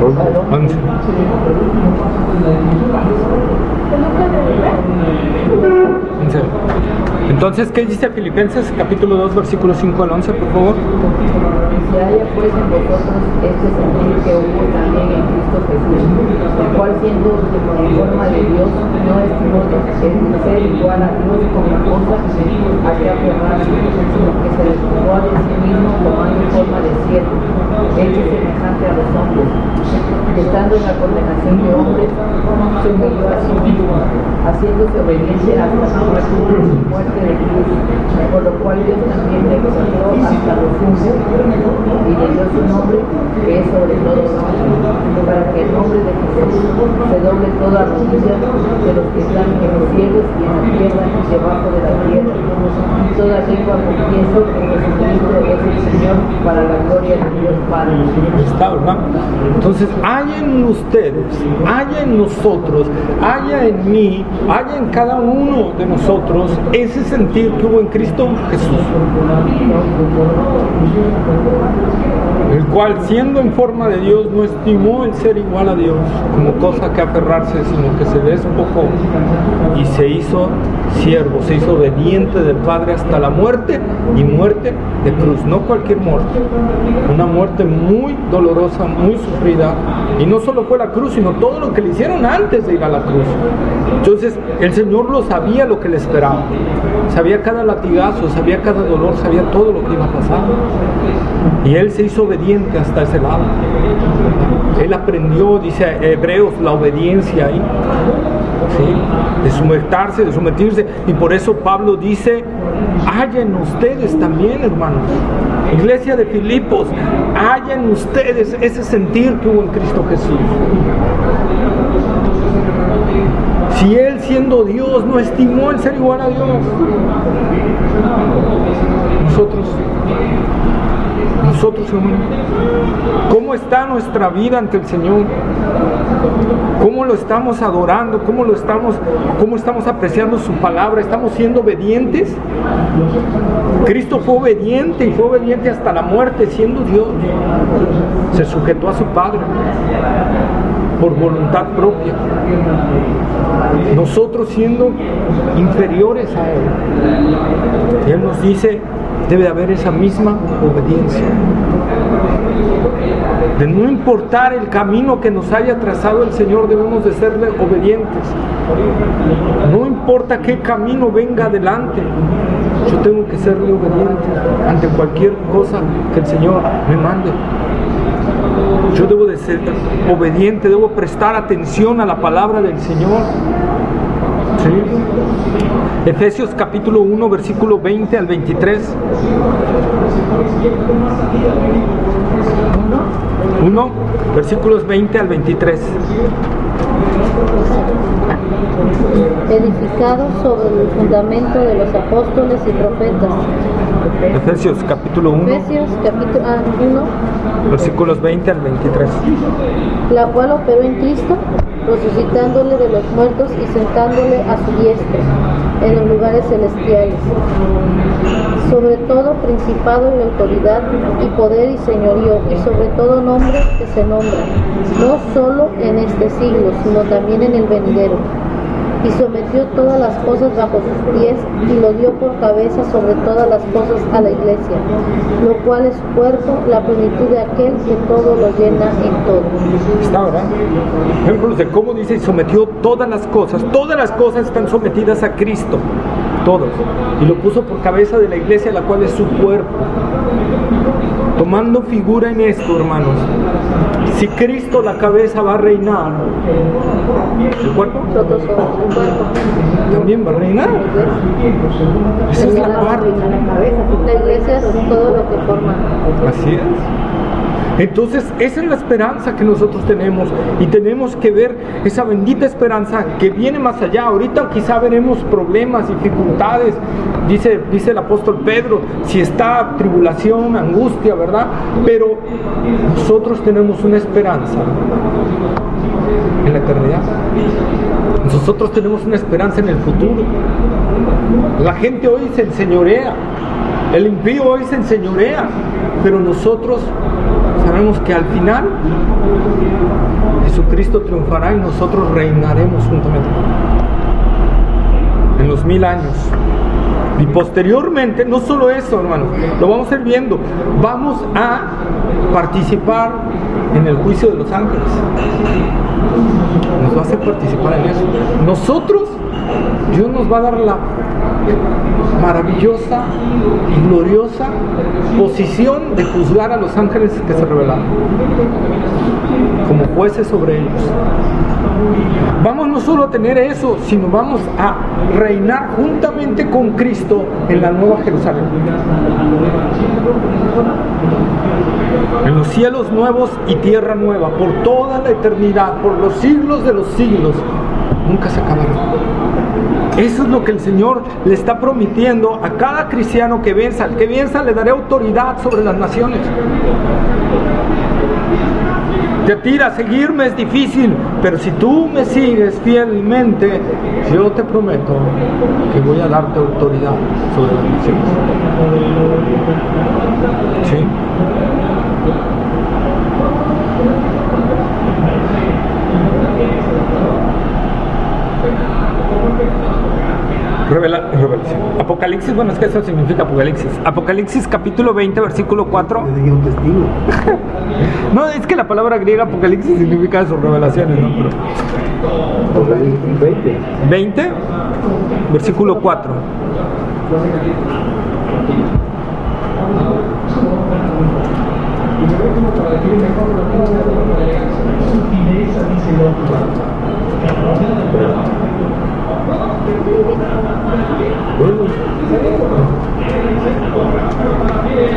5 al 11. 11. Entonces, ¿qué dice Filipenses capítulo 2, versículo 5 al 11, por favor? Si haya pues en vosotros este sentir que hubo también en Cristo Jesús, el cual siendo en forma de Dios, no estimó el ser igual a Dios como cosa a que aferrarse, sino que se despojó de sí mismo tomando forma de siervo, hecho semejante a los hombres, estando en la condenación de hombres, se humilló a sí mismo, haciéndose obediente hasta la muerte de cruz, por lo cual Dios también le exaltó hasta los sumo y le dio su nombre, que es sobre todo nombre, para que el nombre de Jesús se doble toda rodilla de los que están en los cielos y en la tierra y debajo de la tierra, y toda lengua confiese que Jesucristo es el Señor, para la gloria de Dios Padre. Está, ¿verdad? Entonces, haya en ustedes, haya en nosotros, haya en mí, haya en cada uno de nosotros ese sentir que hubo en Cristo Jesús, el cual, siendo en forma de Dios, no estimó el ser igual a Dios como cosa que aferrarse, sino que se despojó y se hizo siervo, se hizo obediente del Padre hasta la muerte, y muerte de cruz, no cualquier muerte, una muerte muy dolorosa, muy sufrida. Y no solo fue la cruz, sino todo lo que le hicieron antes de ir a la cruz. Entonces el Señor lo sabía, lo que le esperaba, sabía cada latigazo, sabía cada dolor, sabía todo lo que iba a pasar, y Él se hizo obediente hasta ese lado. Él aprendió, dice Hebreos, la obediencia ahí, ¿sí? De someterse, y por eso Pablo dice: hallen ustedes también, hermanos, iglesia de Filipos, hallen ustedes ese sentir que hubo en Cristo Jesús. Si Él, siendo Dios, no estimó el ser igual a Dios, nosotros, hermanos, ¿cómo está nuestra vida ante el Señor? ¿Cómo lo estamos adorando? ¿Cómo estamos apreciando su palabra? ¿Estamos siendo obedientes? Cristo fue obediente, y fue obediente hasta la muerte, siendo Dios. Se sujetó a su Padre por voluntad propia. Nosotros, siendo inferiores a Él, Él nos dice: debe haber esa misma obediencia. De no importar el camino que nos haya trazado el Señor, debemos de serle obedientes. No importa qué camino venga adelante, yo tengo que serle obediente ante cualquier cosa que el Señor me mande. Yo debo de ser obediente, debo prestar atención a la palabra del Señor. ¿Sí? Efesios capítulo 1, versículo 20 al 23. 1, versículos 20 al 23. Edificado sobre el fundamento de los apóstoles y profetas. Efesios capítulo 1, Efesios capítulo 1, versículos 20 al 23. la cual operó en Cristo resucitándole de los muertos y sentándole a su diestra en los lugares celestiales. Sobre todo principado y autoridad y poder y señorío, y sobre todo nombre que se nombra, no solo en este siglo, sino también en el venidero. Y sometió todas las cosas bajo sus pies y lo dio por cabeza sobre todas las cosas a la iglesia, lo cual es su cuerpo, la plenitud de aquel que todo lo llena en todo. Está, ¿verdad? Ejemplos de cómo dice, y sometió todas las cosas están sometidas a Cristo, todos, y lo puso por cabeza de la iglesia, la cual es su cuerpo. Tomando figura en esto, hermanos, si Cristo la cabeza va a reinar, ¿el cuerpo? También va a reinar. Esa es la parte. La iglesia es todo lo que forma. Así es. Entonces, esa es la esperanza que nosotros tenemos, y tenemos que ver esa bendita esperanza que viene más allá. Ahorita quizá veremos problemas, dificultades, dice el apóstol Pedro, si está tribulación, angustia, ¿verdad? Pero nosotros tenemos una esperanza en la eternidad. Nosotros tenemos una esperanza en el futuro. La gente hoy se enseñorea, el impío hoy se enseñorea, pero nosotros sabemos que al final Jesucristo triunfará y nosotros reinaremos juntamente en los 1000 años. Y posteriormente, no solo eso, hermanos, lo vamos a ir viendo, vamos a participar en el juicio de los ángeles. Nos va a hacer participar en eso. Nosotros, Dios nos va a dar la maravillosa y gloriosa posición de juzgar a los ángeles que se rebelaron como jueces sobre ellos. Vamos no solo a tener eso, sino vamos a reinar juntamente con Cristo en la nueva Jerusalén, en los cielos nuevos y tierra nueva, por toda la eternidad, por los siglos de los siglos. Nunca se acabará. Eso es lo que el Señor le está prometiendo a cada cristiano que venza. Al que venza le daré autoridad sobre las naciones. Teatira, seguirme es difícil, pero si tú me sigues fielmente, yo te prometo que voy a darte autoridad sobre las naciones. ¿Sí? Revelación. Apocalipsis, bueno, es que eso significa Apocalipsis. Apocalipsis capítulo 20, versículo 4. Un testigo. No, es que la palabra griega Apocalipsis significa eso, revelaciones, ¿no? Pero... Apocalipsis 20, versículo 4.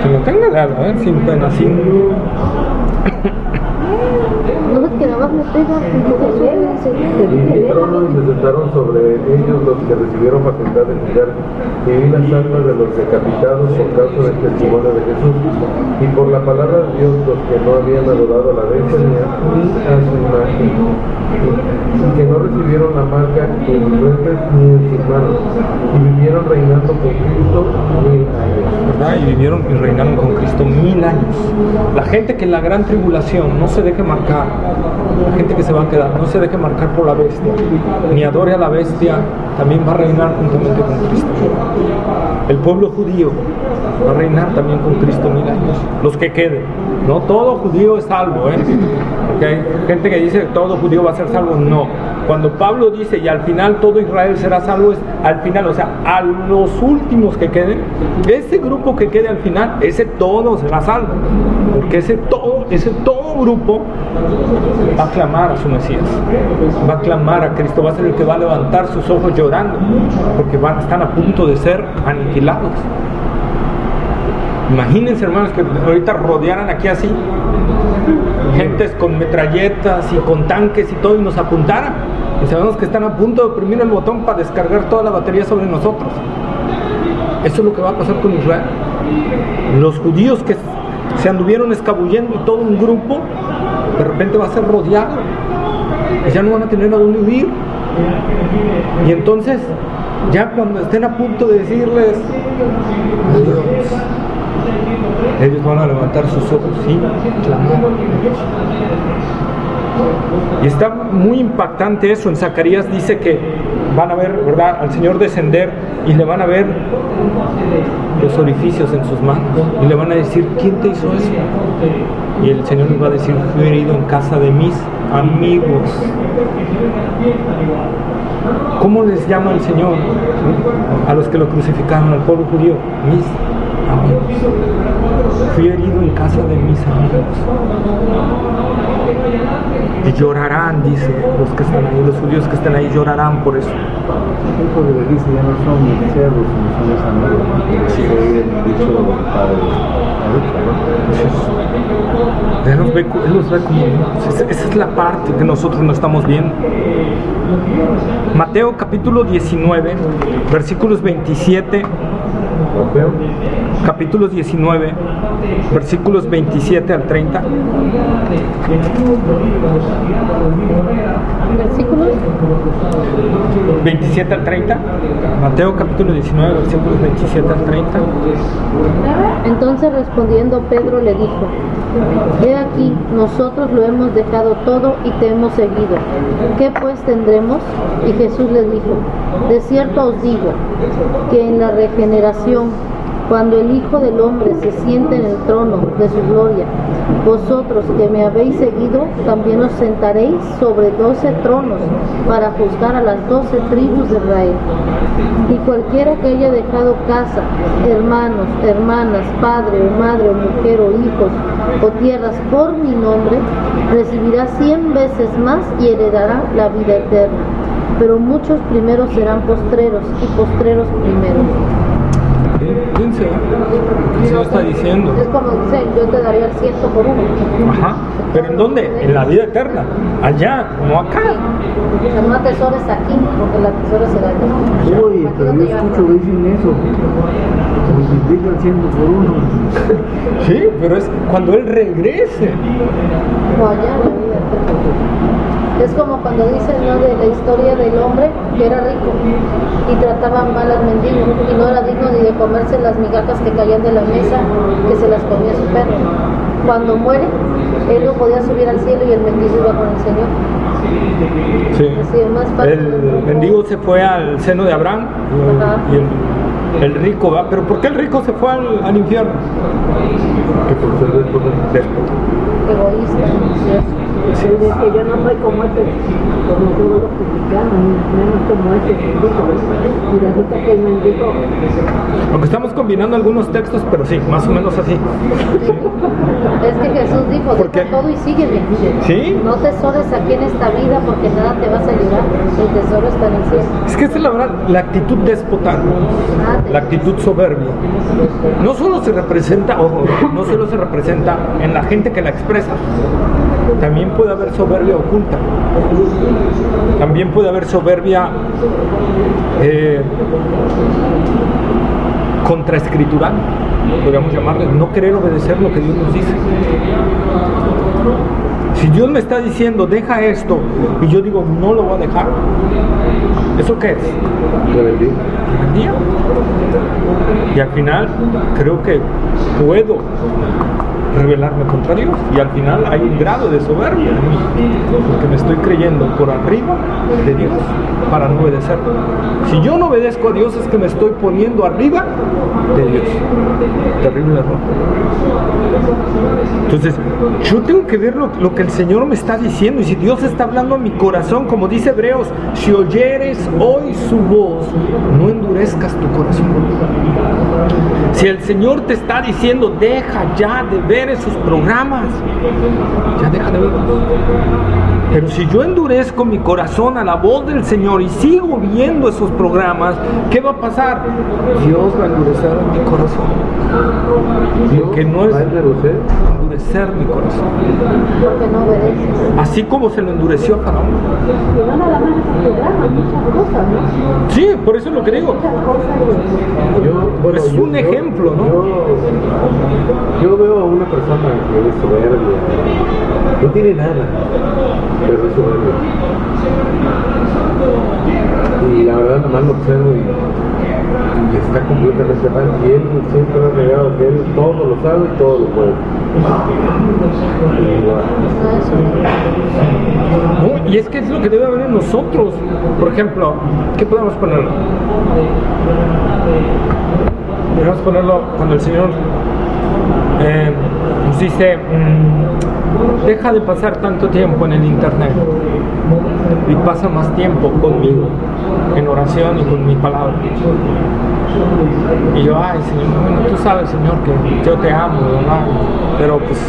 Que lo tenga de algo, sin pena, sin... No, es que nada más me pega. Y trono y se sentaron sobre ellos los que recibieron facultad de juzgar, y vi las almas de los decapitados por causa del testimonio de Jesús y por la palabra de Dios, los que no habían adorado a la bestia ni a su imagen, y que no recibieron la marca en sus frentes ni en sus manos, y vivieron reinando con Cristo 1000 años. ¿Verdad? Y vivieron y reinaron con Cristo 1000 años. La gente que en la gran tribulación no se deje marcar, la gente que se va a quedar, no se deje marcar por la bestia, ni adore a la bestia, también va a reinar juntamente con Cristo. El pueblo judío va a reinar también con Cristo 1000 años. Los que queden, no todo judío es salvo, porque hay gente que dice que todo judío va a ser salvo. No, cuando Pablo dice y al final todo Israel será salvo, es al final, o sea, a los últimos que queden, ese grupo que quede al final, ese todo será salvo, porque ese todo grupo va a clamar a su Mesías, va a clamar a Cristo, va a ser el que va a levantar sus ojos llorando, porque están a punto de ser aniquilados. Imagínense, hermanos, que ahorita rodearan aquí así gentes con metralletas y con tanques y todo, y nos apuntaran, y sabemos que están a punto de oprimir el botón para descargar toda la batería sobre nosotros. Eso es lo que va a pasar con Israel. Los judíos que se anduvieron escabullendo y todo un grupo de repente va a ser rodeado y ya no van a tener a dónde huir. Y entonces, ya cuando estén a punto de decirles adiós, ellos van a levantar sus ojos y clamar. Y está muy impactante eso. En Zacarías dice que van a ver, ¿verdad?, al Señor descender y le van a ver los orificios en sus manos y le van a decir: ¿quién te hizo eso? Y el Señor les va a decir: fui herido en casa de mis amigos. ¿Cómo les llama el Señor a los que lo crucificaron, al pueblo judío? Mis amigos. Fui herido en casa de mis amigos. Y llorarán, dice los que están ahí, los judíos que están ahí llorarán por eso. Porque le dice: ya no son cerdos, sino son los amigos. Sí, el dicho del padre. Él los ve como hijos. Esa es la parte que nosotros no estamos viendo. Mateo capítulo 19, versículos 27. Capítulo 19, versículos 27 al 30. ¿Versículos? 27 al 30. Mateo capítulo 19, versículos 27 al 30. Entonces respondiendo Pedro le dijo: he aquí, nosotros lo hemos dejado todo y te hemos seguido. ¿Qué pues tendremos? Y Jesús les dijo: de cierto os digo, que en la regeneración, cuando el Hijo del Hombre se siente en el trono de su gloria, vosotros que me habéis seguido, también os sentaréis sobre 12 tronos para juzgar a las 12 tribus de Israel. Y cualquiera que haya dejado casa, hermanos, hermanas, padre o madre o mujer o hijos o tierras por mi nombre, recibirá 100 veces más y heredará la vida eterna. Pero muchos primeros serán postreros y postreros primeros. Fíjense, ¿qué se está diciendo? Es como dicen: yo te daría el 100 por uno. Ajá, pero ¿en dónde? En la vida eterna, allá, no acá. O sea, no atesores aquí, porque el atesoro será allá. Uy, pero yo escucho que dicen eso. Multiplica el 100 por uno. Sí, pero es cuando Él regrese. O allá en la vida eterna. Es como cuando dicen, ¿no?, de la historia del hombre que era rico y trataba mal al mendigo y no era digno ni de comerse las migajas que caían de la mesa, que se las comía su perro. Cuando muere, él no podía subir al cielo y el mendigo iba con el Señor. Sí. Así es más fácil. El mendigo se fue al seno de Abraham y el rico va. ¿Pero por qué el rico se fue al infierno? Que por ser déspota. Egoísta, ¿sí? Sí, que yo no soy como todos los cristianos, menos como y resulta que el mendigo. Aunque estamos combinando algunos textos, pero sí, más o menos así. Es que Jesús dijo: deja todo y sígueme. ¿Sí? No tesores aquí en esta vida, porque nada te vas a ayudar. El tesoro está en el cielo. Es que esta es la verdad, la actitud déspota, la actitud soberbia. No solo se representa, ojo, no solo se representa en la gente que la expresa. También puede haber soberbia oculta. También puede haber soberbia contraescritural, podríamos llamarle, no querer obedecer lo que Dios nos dice. Si Dios me está diciendo: deja esto, y yo digo: no lo voy a dejar, ¿eso qué es? Rebeldía. Y al final creo que puedo rebelarme contra Dios, y al final hay un grado de soberbia en mí, porque me estoy creyendo por arriba de Dios para no obedecerlo. Si yo no obedezco a Dios, es que me estoy poniendo arriba de Dios. Terrible error. Entonces, yo tengo que ver lo que el Señor me está diciendo, y si Dios está hablando a mi corazón, como dice Hebreos: si oyeres hoy su voz, no endurezcas tu corazón. Si el Señor te está diciendo: deja ya de ver esos programas, ya deja de verlos. Pero si yo endurezco mi corazón a la voz del Señor y sigo viendo esos programas, ¿qué va a pasar? Dios va a endurecer mi corazón. Porque no es endurecer mi corazón. Porque no obedeces. Así como se lo endureció a Faraón. Y no nada más esos programas, muchas cosas, ¿no? Sí, por eso es lo que digo. Muchas cosas. Es un ejemplo, ¿no? Yo veo a una persona que es soberbia. Yo tiene nada, pero es soberbio. Y la verdad nomás lo observo y está completamente mal. Y él siempre ha negado que él todo lo sabe y todo lo puede. No, y es que es lo que debe haber en nosotros. Por ejemplo, ¿qué podemos ponerlo? Podemos ponerlo cuando el Señor nos dice, deja de pasar tanto tiempo en el internet y pasa más tiempo conmigo, en oración y con mi palabra. Y yo, ay Señor, bueno, tú sabes Señor que yo te amo, ¿verdad? Pero pues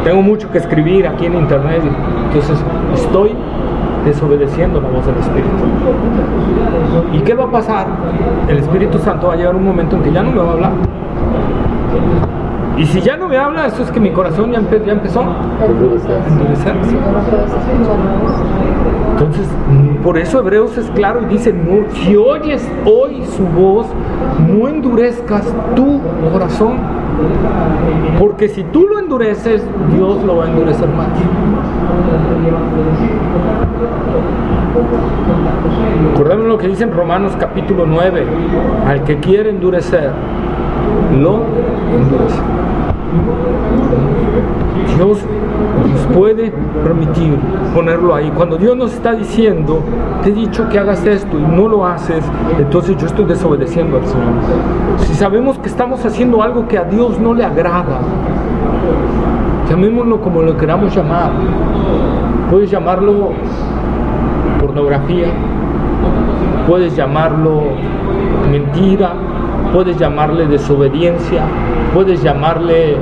tengo mucho que escribir aquí en internet, entonces estoy desobedeciendo la voz del Espíritu. ¿Y qué va a pasar? El Espíritu Santo va a llegar un momento en que ya no me va a hablar. Y si ya no me habla, eso es que mi corazón ya empezó a endurecerse. Entonces, por eso Hebreos es claro y dice, no, si oyes hoy su voz, no endurezcas tu corazón. Porque si tú lo endureces, Dios lo va a endurecer más. Recordemos lo que dice en Romanos capítulo 9, al que quiere endurecer, lo endurece. Dios nos puede permitir ponerlo ahí. Cuando Dios nos está diciendo, te he dicho que hagas esto y no lo haces, entonces yo estoy desobedeciendo al Señor. Si sabemos que estamos haciendo algo que a Dios no le agrada, llamémoslo como lo queramos llamar. Puedes llamarlo pornografía, puedes llamarlo mentira, puedes llamarle desobediencia, puedes llamarle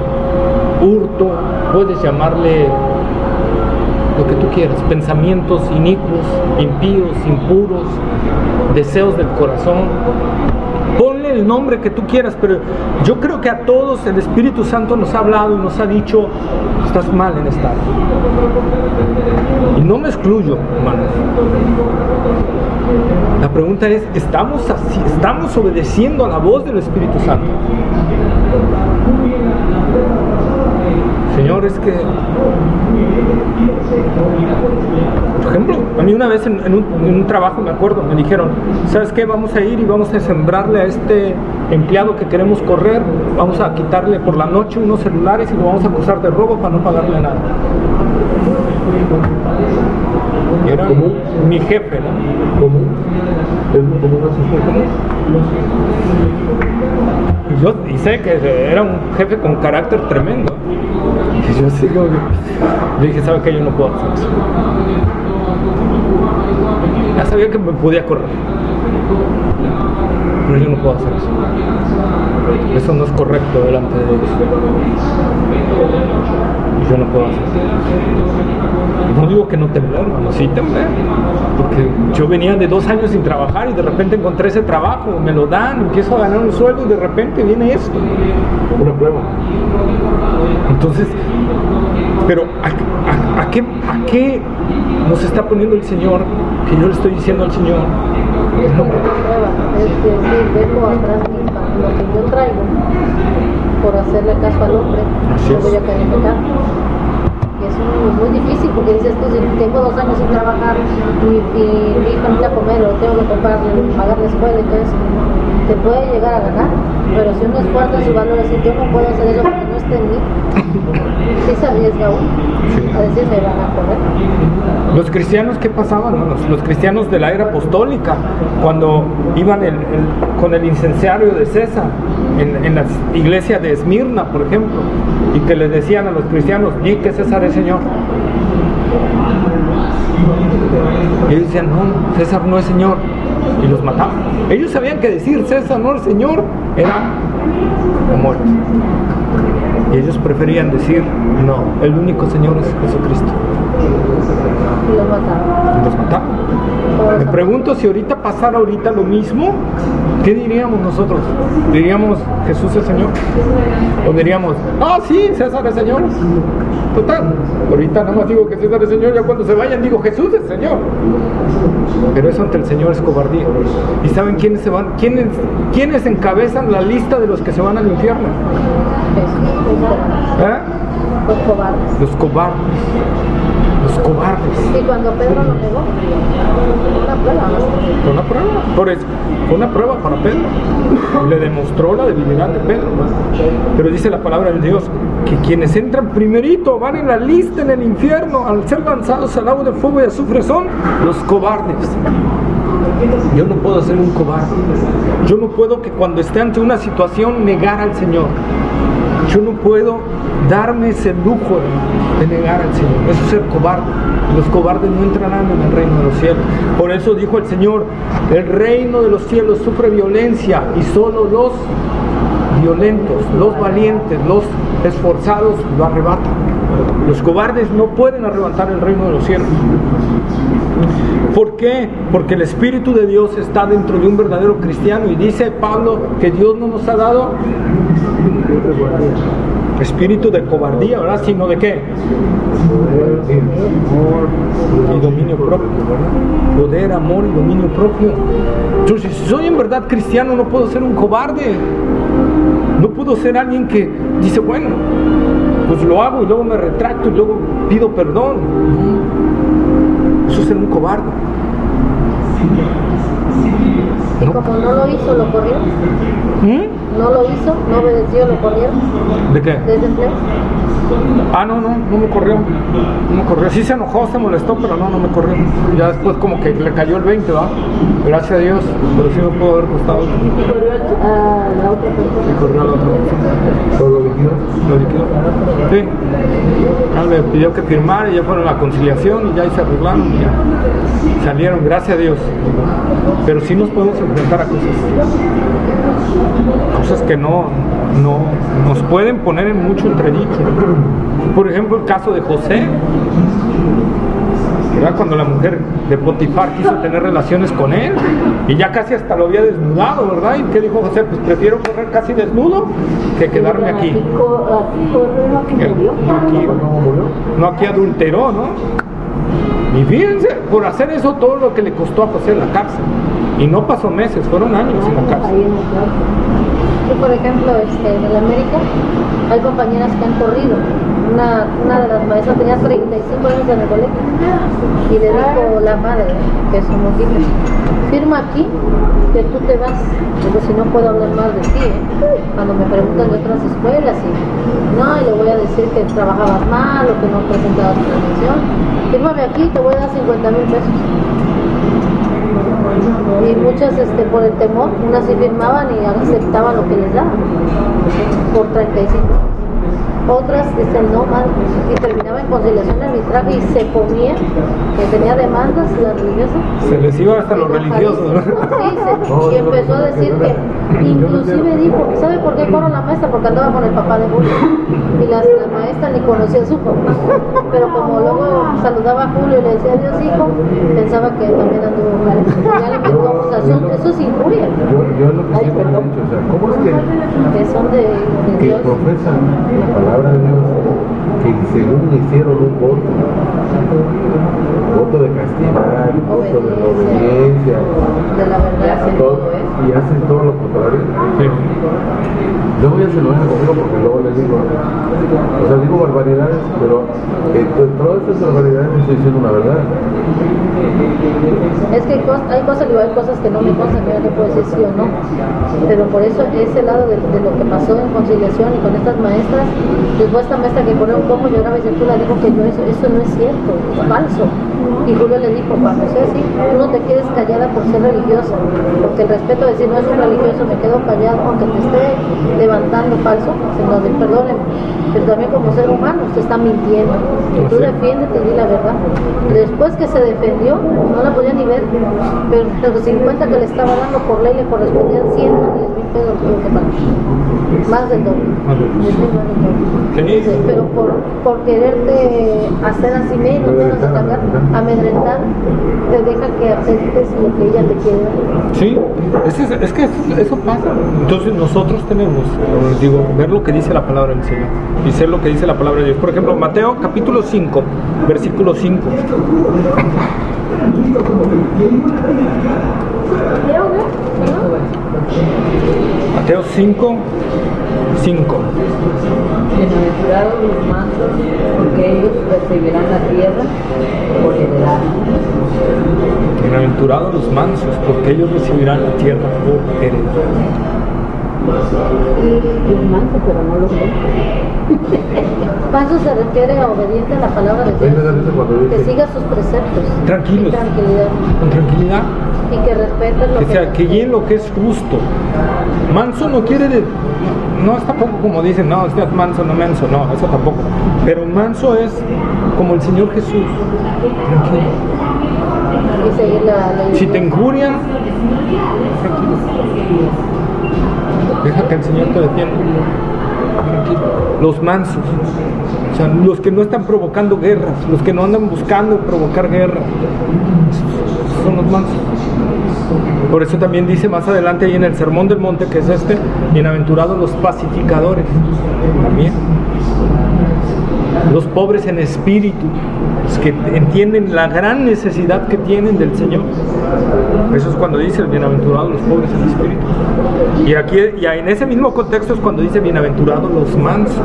hurto, puedes llamarle lo que tú quieras, pensamientos inicuos, impíos, impuros, deseos del corazón. Ponle el nombre que tú quieras, pero yo creo que a todos el Espíritu Santo nos ha hablado y nos ha dicho, estás mal en esta área. Y no me excluyo, hermanos. La pregunta es, ¿estamos obedeciendo a la voz del Espíritu Santo? Señor, es que, por ejemplo, a mí una vez en un trabajo, me acuerdo, me dijeron, ¿sabes qué? Vamos a ir y vamos a sembrarle a este empleado que queremos correr, vamos a quitarle por la noche unos celulares y lo vamos a acusar de robo para no pagarle nada. Y era mi jefe, ¿no? ¿Cómo? ¿Es muy común eso? Y sé que era un jefe con carácter tremendo. Y yo dije, ¿sabe qué? Yo no puedo hacer eso. Ya sabía que me podía correr, pero yo no puedo hacer eso. Eso no es correcto delante de Dios. Y yo no puedo hacer eso. No digo que no temblé, hermano, sí temblé. Porque yo venía de 2 años sin trabajar y de repente encontré ese trabajo, me lo dan, empiezo a ganar un sueldo y de repente viene esto. Una prueba. Entonces, pero ¿a qué nos está poniendo el Señor? Que yo le estoy diciendo al Señor. Es como una prueba, es decir, dejo atrás lo que yo traigo por hacerle caso al hombre, yo voy a caer en pecado. Y es muy difícil porque dices tú, si tengo 2 años sin trabajar y mi hijo no a comer o tengo que comprarle, pagar la escuela y todo eso, te puede llegar a ganar, pero si uno esfuerza su valor, decir yo no puedo hacer eso porque no esté en mí, sí se arriesga uno a decir me van a correr. Los cristianos, ¿qué pasaban? No? Los cristianos de la era apostólica, cuando iban con el incensario de César en la iglesia de Esmirna, por ejemplo, y que les decían a los cristianos, di que César es Señor. Y ellos decían, no, César no es Señor, y los mataban. Ellos sabían que decir César no es Señor era la muerte. Y ellos preferían decir, no, el único Señor es Jesucristo. Y los mataban. Y los mataban. Me pregunto si ahorita pasara lo mismo, ¿qué diríamos nosotros? ¿Diríamos Jesús es Señor? ¿O diríamos, sí, César es Señor? Total, ahorita nada más digo que César es Señor, ya cuando se vayan digo Jesús es Señor. Pero eso ante el Señor es cobardía. ¿Y saben quiénes se van? ¿Quiénes encabezan la lista de los que se van al infierno? Los cobardes. Los cobardes. Los cobardes. Y cuando Pedro lo negó, una prueba, ¿no? Fue una prueba. Por eso, fue una prueba para Pedro. Le demostró la debilidad de Pedro. Pero dice la palabra de Dios que quienes entran primerito van en la lista en el infierno al ser lanzados al lago de fuego y azufre son los cobardes. Yo no puedo ser un cobarde. Yo no puedo que cuando esté ante una situación negar al Señor. Yo no puedo darme ese lujo de negar al Señor. Eso es ser cobarde. Los cobardes no entrarán en el reino de los cielos. Por eso dijo el Señor, el reino de los cielos sufre violencia y solo los violentos, los valientes, los esforzados lo arrebatan. Los cobardes no pueden arrebatar el reino de los cielos. ¿Por qué? Porque el Espíritu de Dios está dentro de un verdadero cristiano y dice Pablo que Dios no nos ha dado espíritu de cobardía, ¿verdad? Sino de qué? Y dominio propio, ¿verdad? Poder, amor y dominio propio. Entonces, si soy en verdad cristiano, no puedo ser un cobarde. No puedo ser alguien que dice, bueno, pues lo hago y luego me retracto y luego pido perdón. Eso es ser un cobarde. Y como no lo hizo, lo corrieron. No lo hizo, no obedeció, lo corrieron. ¿De qué? Desde empleo. No me corrió. No me corrió. Sí se enojó, se molestó, pero no me corrió. Ya después como que le cayó el 20, ¿va? Gracias a Dios, pero sí me pudo haber costado. Y corrió a la otra persona. Y corrió a la otra persona. ¿Todo lo liquidó? ¿Lo liquidó? Sí. Ya le pidió que firmara y ya fueron a la conciliación y ya ahí se arreglaron y ya salieron, gracias a Dios. Pero sí nos podemos enfrentar a cosas que no nos pueden poner en mucho entredicho. Por ejemplo, el caso de José, ¿verdad? Cuando la mujer de Potifar quiso tener relaciones con él y ya casi hasta lo había desnudado, ¿verdad? ¿Y qué dijo José? Pues prefiero correr casi desnudo que quedarme aquí. Aquí corrió, aquí murió. No, aquí adulteró, ¿no? Y fíjense, por hacer eso todo lo que le costó a José en la cárcel. Y no pasó meses, fueron años en la cárcel. Yo, por ejemplo, en el América hay compañeras que han corrido. Una de las maestras tenía 35 años en el colegio y le dijo la madre, que es un motivo, firma aquí que tú te vas, digo, si no puedo hablar más de ti, cuando me preguntan de otras escuelas y le voy a decir que trabajabas mal o que no presentabas tu atención, fírmame aquí, te voy a dar 50,000 pesos. Y muchas por el temor, unas sí firmaban y aceptaban lo que les daban por 35. Otras dicen no, madre, y terminaba en conciliación arbitraje y se ponía, que tenía demandas la religiosa. Se les iba hasta los religiosos, ¿no? Sí, y empezó a decir que, inclusive dijo, ¿sabe por qué corro la maestra? Porque andaba con el papá de Julio. Y la maestra ni conocía a su papá. Pero como luego saludaba a Julio y le decía adiós hijo, pensaba que también anduvo con él. Ya le metió acusación, eso es injuria. Yo lo que siempre he dicho, o sea, ¿cómo es Que son de que Dios. profesan la palabra de Dios, que según hicieron un voto de castigar, voto de obediencia, De la verdad, y hacen todo lo contrario? Sí. Luego ya se lo dejan conmigo porque luego les digo, o sea, digo barbaridades, pero todas estas barbaridades estoy diciendo una verdad. Es que hay cosas que no me constan, yo no puedo decir sí o no. Pero por eso ese lado de lo que pasó en conciliación y con estas maestras, después esta maestra que corrió un poco lloraba y Jesús dijo que eso no es cierto, es falso. Y Julio le dijo, cuando sea así, tú no te quedes callada por ser religiosa, porque el respeto de decir no es un religioso, me quedo callado, aunque te esté levantando falso, perdónenme, pero también como ser humano usted está mintiendo, y tú defiéndete y di la verdad. Y después que se defendió, no la podía ni ver, pero los 50 que le estaba dando por ley le correspondían 110,000 pesos, creo que más del doble. Dice, pero por quererte hacer así menos, amedrentar, te deja que aceptes lo que ella te quiere dar. Sí, es que eso pasa. Entonces nosotros tenemos, ver lo que dice la palabra del Señor y ser lo que dice la palabra de Dios. Por ejemplo, Mateo capítulo 5, versículo 5. Mateo 5, 5. Bienaventurados los mansos, porque ellos recibirán la tierra por heredad. Bienaventurados los mansos, porque ellos recibirán la tierra por heredad. Y un manso, pero no lo sé. Manso se refiere a obediente a la palabra de Dios, que siga sus preceptos. Tranquilos. Y tranquilidad. Con tranquilidad. Y que respete lo Que guíen lo que es justo. Manso no quiere no es tampoco como dicen, no, es manso, no menso, no, eso tampoco. Pero manso es como el Señor Jesús. Tranquilo. Y seguir la ley. Si te injurian, tranquilo. Deja que el Señor te defienda. Tranquilo. Los mansos, o sea, los que no están provocando guerras, los que no andan buscando provocar guerra, son los mansos. Por eso también dice más adelante ahí en el Sermón del Monte, que es bienaventurados los pacificadores, también los pobres en espíritu, los que entienden la gran necesidad que tienen del Señor. Eso es cuando dice bienaventurados los pobres en espíritu. Y aquí, ya en ese mismo contexto es cuando dice bienaventurados los mansos.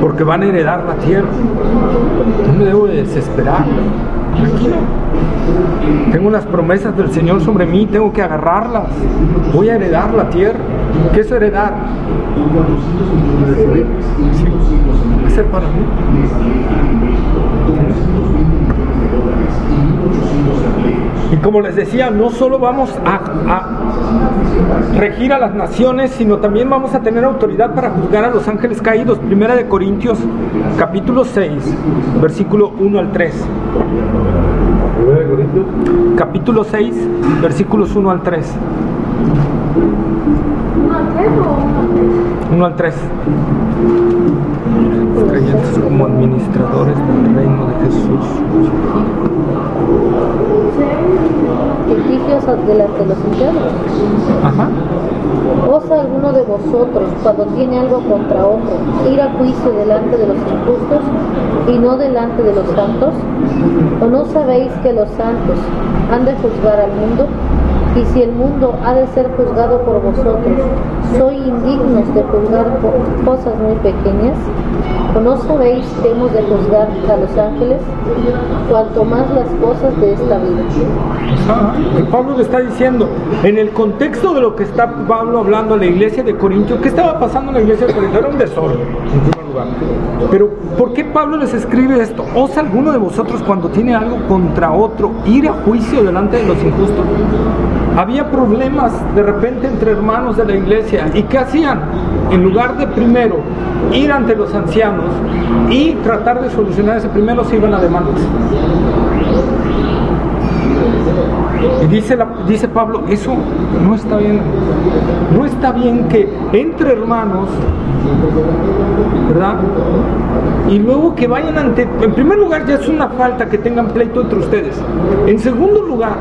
Porque van a heredar la tierra. No me debo de desesperar. Tranquilo. Tengo unas promesas del Señor sobre mí, tengo que agarrarlas. Voy a heredar la tierra. ¿Qué es heredar? Sí. Va a ser para mí. Y como les decía, no solo vamos a regir a las naciones, sino también vamos a tener autoridad para juzgar a los ángeles caídos. Primera de Corintios, capítulo 6, versículo 1 al 3. Primera de Corintios. Capítulo 6, versículos 1 al 3. 1 al 3. Los creyentes como administradores del reino de Jesús. Litigios delante de los incrédulos. Ajá. ¿Osa alguno de vosotros, cuando tiene algo contra otro, ir a juicio delante de los injustos y no delante de los santos? ¿O no sabéis que los santos han de juzgar al mundo? Y si el mundo ha de ser juzgado por vosotros, ¿soy indignos de juzgar por cosas muy pequeñas? ¿O no sabéis que hemos de juzgar a los ángeles? Cuanto más las cosas de esta vida. Pablo le está diciendo, en el contexto de lo que está Pablo hablando a la iglesia de Corinto, ¿qué estaba pasando en la iglesia de Corinto? Era un desorden, en primer lugar. Pero, ¿por qué Pablo les escribe esto? ¿Osa alguno de vosotros, cuando tiene algo contra otro, ir a juicio delante de los injustos? Había problemas de repente entre hermanos de la iglesia. ¿Y qué hacían? En lugar de primero ir ante los ancianos y tratar de solucionar ese, primero se iban a demandas. Y dice Pablo, eso no está bien. No está bien que entre hermanos, ¿verdad? Y luego que vayan en primer lugar, ya es una falta que tengan pleito entre ustedes. En segundo lugar,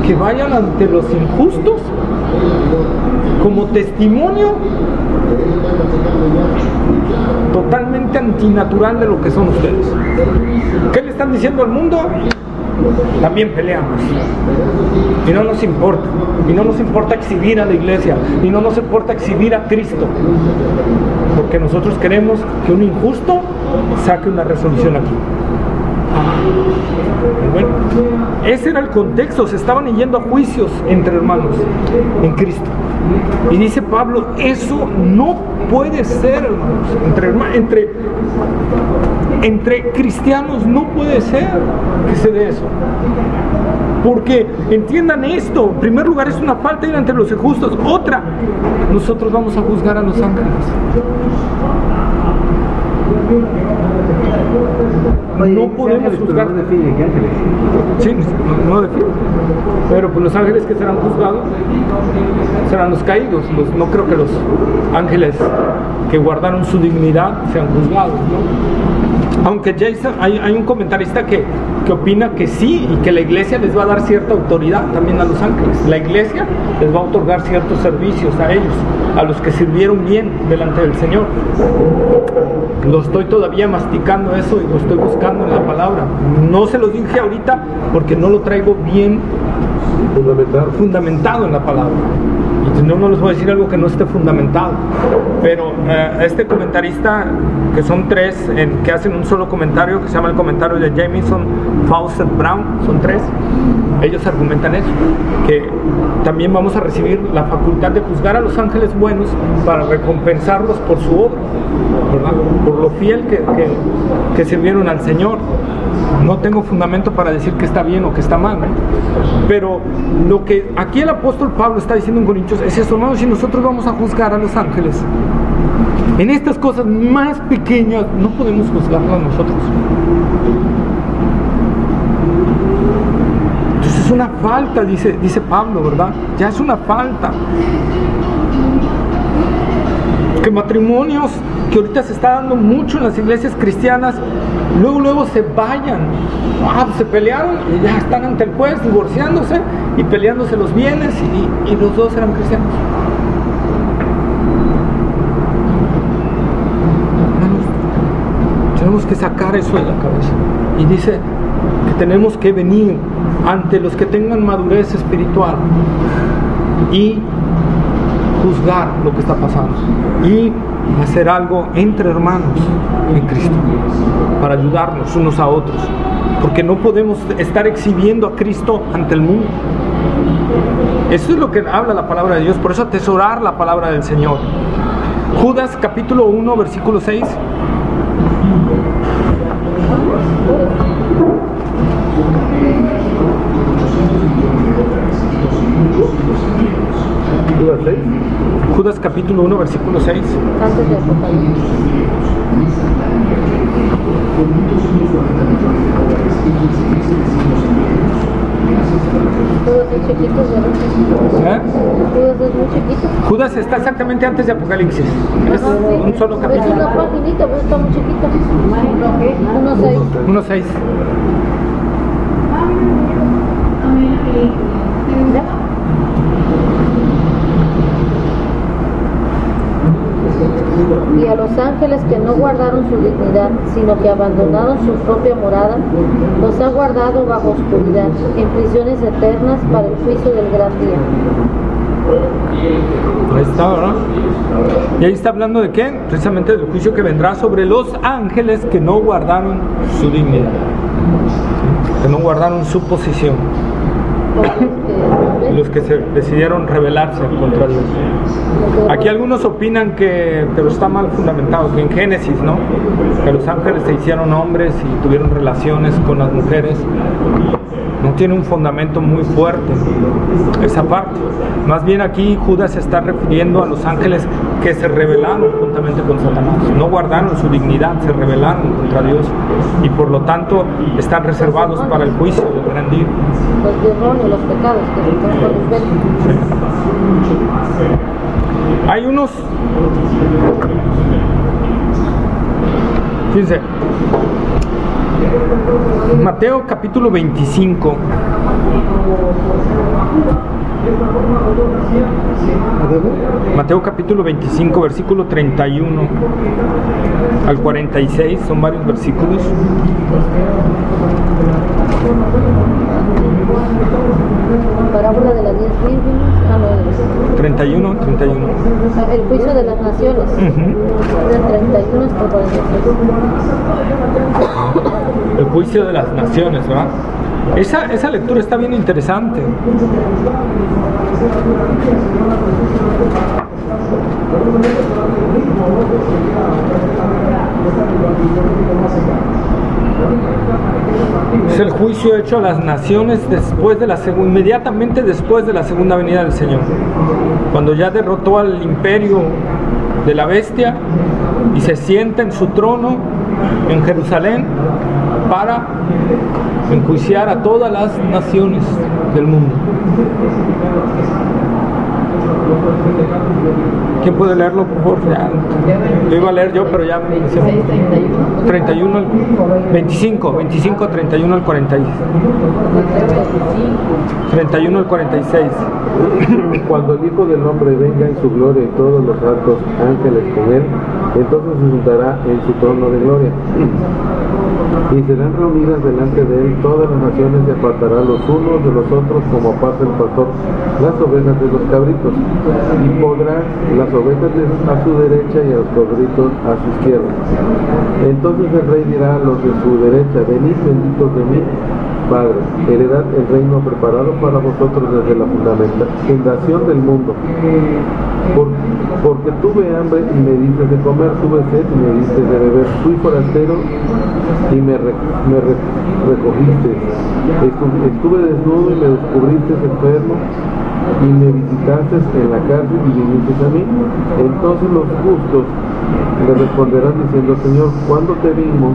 que vayan ante los injustos como testimonio totalmente antinatural de lo que son ustedes. ¿Qué le están diciendo al mundo? También peleamos y no nos importa exhibir a la iglesia, y no nos importa exhibir a Cristo, porque nosotros queremos que un injusto saque una resolución aquí. Bueno, ese era el contexto, se estaban yendo a juicios entre hermanos en Cristo. Y dice Pablo, eso no puede ser, hermanos, entre cristianos no puede ser que se dé eso. Porque entiendan esto, en primer lugar es una falta ir entre los injustos. Otra, nosotros vamos a juzgar a los ángeles. No podemos juzgar. No define qué ángeles. Sí, no define. Pero pues los ángeles que serán juzgados serán los caídos. No creo que los ángeles que guardaron su dignidad sean juzgados, ¿no? Aunque Jason, hay un comentarista que opina que sí, y que la iglesia les va a dar cierta autoridad también a los ángeles. La iglesia les va a otorgar ciertos servicios a ellos, a los que sirvieron bien delante del Señor. Lo estoy todavía masticando eso y lo estoy buscando en la palabra. No se los dije ahorita porque no lo traigo bien fundamentado en la palabra. Y no les voy a decir algo que no esté fundamentado. Pero este comentarista, que son tres, que hacen un solo comentario, que se llama el comentario de Jamieson, Fawcett, Brown, son tres, ellos argumentan eso, que también vamos a recibir la facultad de juzgar a los ángeles buenos para recompensarlos por su obra, ¿verdad? Por lo fiel que sirvieron al Señor. No tengo fundamento para decir que está bien o que está mal, ¿no? Pero lo que aquí el apóstol Pablo está diciendo en Corintios es eso, hermanos, si nosotros vamos a juzgar a los ángeles, en estas cosas más pequeñas no podemos juzgarlas nosotros. Entonces es una falta, dice Pablo, ¿verdad? Ya es una falta. Que matrimonios que ahorita se está dando mucho en las iglesias cristianas, luego se vayan, se pelearon y ya están ante el juez divorciándose y peleándose los bienes y los dos eran cristianos. Hermanos, tenemos que sacar eso de la cabeza. Y dice que tenemos que venir ante los que tengan madurez espiritual y juzgar lo que está pasando y hacer algo entre hermanos en Cristo para ayudarnos unos a otros, porque no podemos estar exhibiendo a Cristo ante el mundo. Eso es lo que habla la palabra de Dios, por eso atesorar la palabra del Señor. Judas capítulo 1 versículo 6. Judas capítulo 1 versículo 6. Antes de Apocalipsis. Judas es chiquito, ¿verdad? Judas es muy chiquito. Judas está exactamente antes de Apocalipsis. Es un solo capítulo. Es una paginita, pero está muy chiquito. 1.6. 1.6. Y a los ángeles que no guardaron su dignidad, sino que abandonaron su propia morada, los ha guardado bajo oscuridad, en prisiones eternas para el juicio del gran día. Ahí está, ¿verdad? Y ahí está hablando de qué? Precisamente del juicio que vendrá sobre los ángeles que no guardaron su dignidad, que no guardaron su posición, los que se decidieron rebelarse contra Dios. Aquí algunos opinan que, pero está mal fundamentado, que en Génesis, ¿no?, que los ángeles se hicieron hombres y tuvieron relaciones con las mujeres. No tiene un fundamento muy fuerte esa parte. Más bien aquí Judas se está refiriendo a los ángeles que se rebelaron juntamente con Satanás, no guardaron su dignidad, se rebelaron contra Dios y por lo tanto están reservados para el juicio del gran día. Los demonios, los pecados que se con los velos. Hay unos, fíjense, Mateo capítulo 25. Mateo capítulo 25, versículo 31 al 46, son varios versículos. Parábola de las 10 vírgenes. 31. El juicio de las naciones. Del 31 hasta 46. El juicio de las naciones, ¿verdad? Esa lectura está bien interesante. Es el juicio hecho a las naciones después de inmediatamente después de la segunda venida del Señor, cuando ya derrotó al imperio de la bestia y se sienta en su trono en Jerusalén para enjuiciar a todas las naciones del mundo. ¿Quién puede leerlo, por favor? Ya, lo iba a leer yo, pero ya me hicieron 31 al 25, 31 al 46. 31 al 46. Cuando el Hijo del Hombre venga en su gloria y todos los altos ángeles con él, entonces se sentará en su trono de gloria. Y serán reunidas delante de él todas las naciones y apartará los unos de los otros como aparta el pastor las ovejas de los cabritos. Y podrá las ovejas a su derecha y a los cabritos a su izquierda. Entonces el rey dirá a los de su derecha: venid benditos de mí, Padre, heredad el reino preparado para vosotros desde la fundación del mundo. Porque tuve hambre y me diste de comer, tuve sed y me diste de beber, fui forastero y me recogiste, estuve desnudo y me descubriste enfermo y me visitaste en la cárcel y viniste a mí. Entonces los justos le responderán diciendo: Señor, ¿cuándo te vimos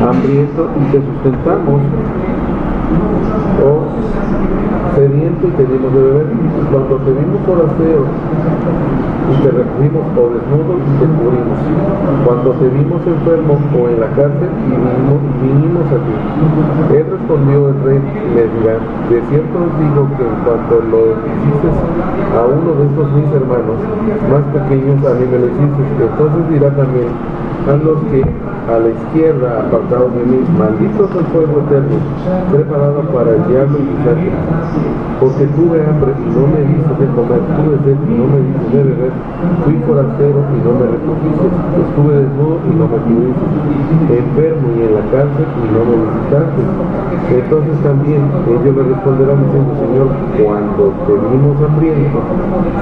hambriento y te sustentamos, o sediento y te dimos de beber? Cuando te vimos forastero y te recogimos, o desnudo y te cubrimos? Cuando te vimos enfermo o en la cárcel y vinimos a ti? Él respondió el rey y le dirá: de cierto os digo que en cuanto lo hiciste a uno de estos mis hermanos más pequeños, a mí me lo hiciste. Entonces dirá también a los que a la izquierda, apartados de mí: malditos el fuego eterno, preparado para el diablo y sus ángeles. Porque tuve hambre y no me diste de comer, tuve sed y no me diste de beber, fui forastero y no me recogiste, estuve desnudo y no me cubriste, enfermo y en la cárcel y no me visitaste. Entonces también ellos le responderán diciendo: Señor, cuando te vimos hambriento,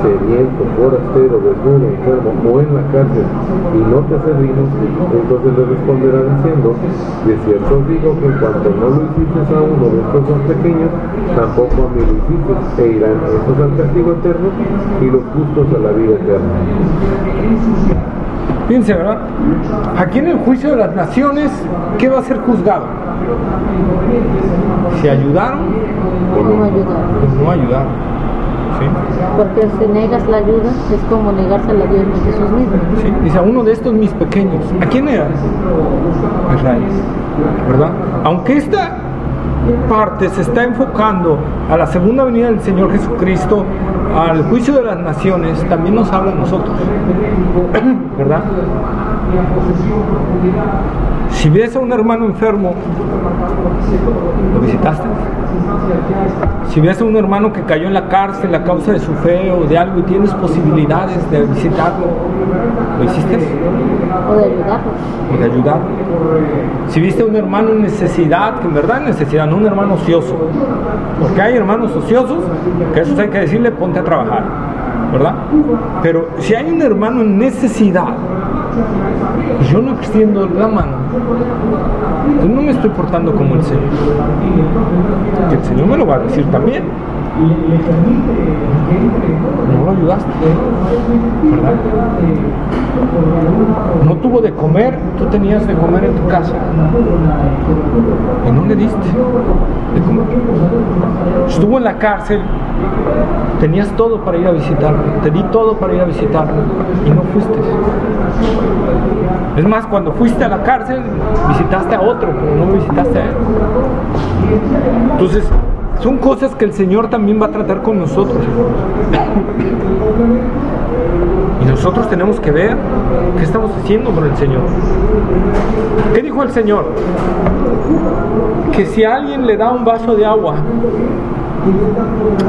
sediento, forastero, desnudo, enfermo o en la cárcel y no te servimos? Entonces le responderá diciendo: de cierto os digo que en cuanto no lo hiciste a uno de estos más pequeños, tampoco a mí lo hiciste. E irán estos al castigo eterno y los justos a la vida eterna. Fíjense, ¿verdad? Aquí en el juicio de las naciones, ¿qué va a ser juzgado? ¿Si ayudaron o no ayudaron? O no ayudaron. ¿Sí? Porque si negas la ayuda es como negarse a la Dios de Jesús mismo. Sí, dice: a uno de estos mis pequeños. ¿A quién era? A Israel, ¿verdad? Aunque esta parte se está enfocando a la segunda venida del Señor Jesucristo, al juicio de las naciones, también nos habla a nosotros, ¿verdad? Si ves a un hermano enfermo, ¿lo visitaste? Si ves a un hermano que cayó en la cárcel a causa de su fe o de algo y tienes posibilidades de visitarlo, ¿lo hiciste? O de ayudarlo. O de ayudarlo. Si viste a un hermano en necesidad, que en verdad es necesidad, no un hermano ocioso, porque hay hermanos ociosos que a esos hay que decirle: ponte a trabajar, ¿verdad? Pero si hay un hermano en necesidad, yo no extiendo la mano, yo no me estoy portando como el Señor, que el Señor me lo va a decir también. No lo ayudaste, ¿verdad? No tuvo de comer, tú tenías de comer en tu casa y no le diste de comer. Estuvo en la cárcel, tenías todo para ir a visitarlo, te di todo para ir a visitarlo y no fuiste. Es más, cuando fuiste a la cárcel visitaste a otro, pero no visitaste a él. Entonces son cosas que el Señor también va a tratar con nosotros. Y nosotros tenemos que ver qué estamos haciendo por el Señor. ¿Qué dijo el Señor? Que si alguien le da un vaso de agua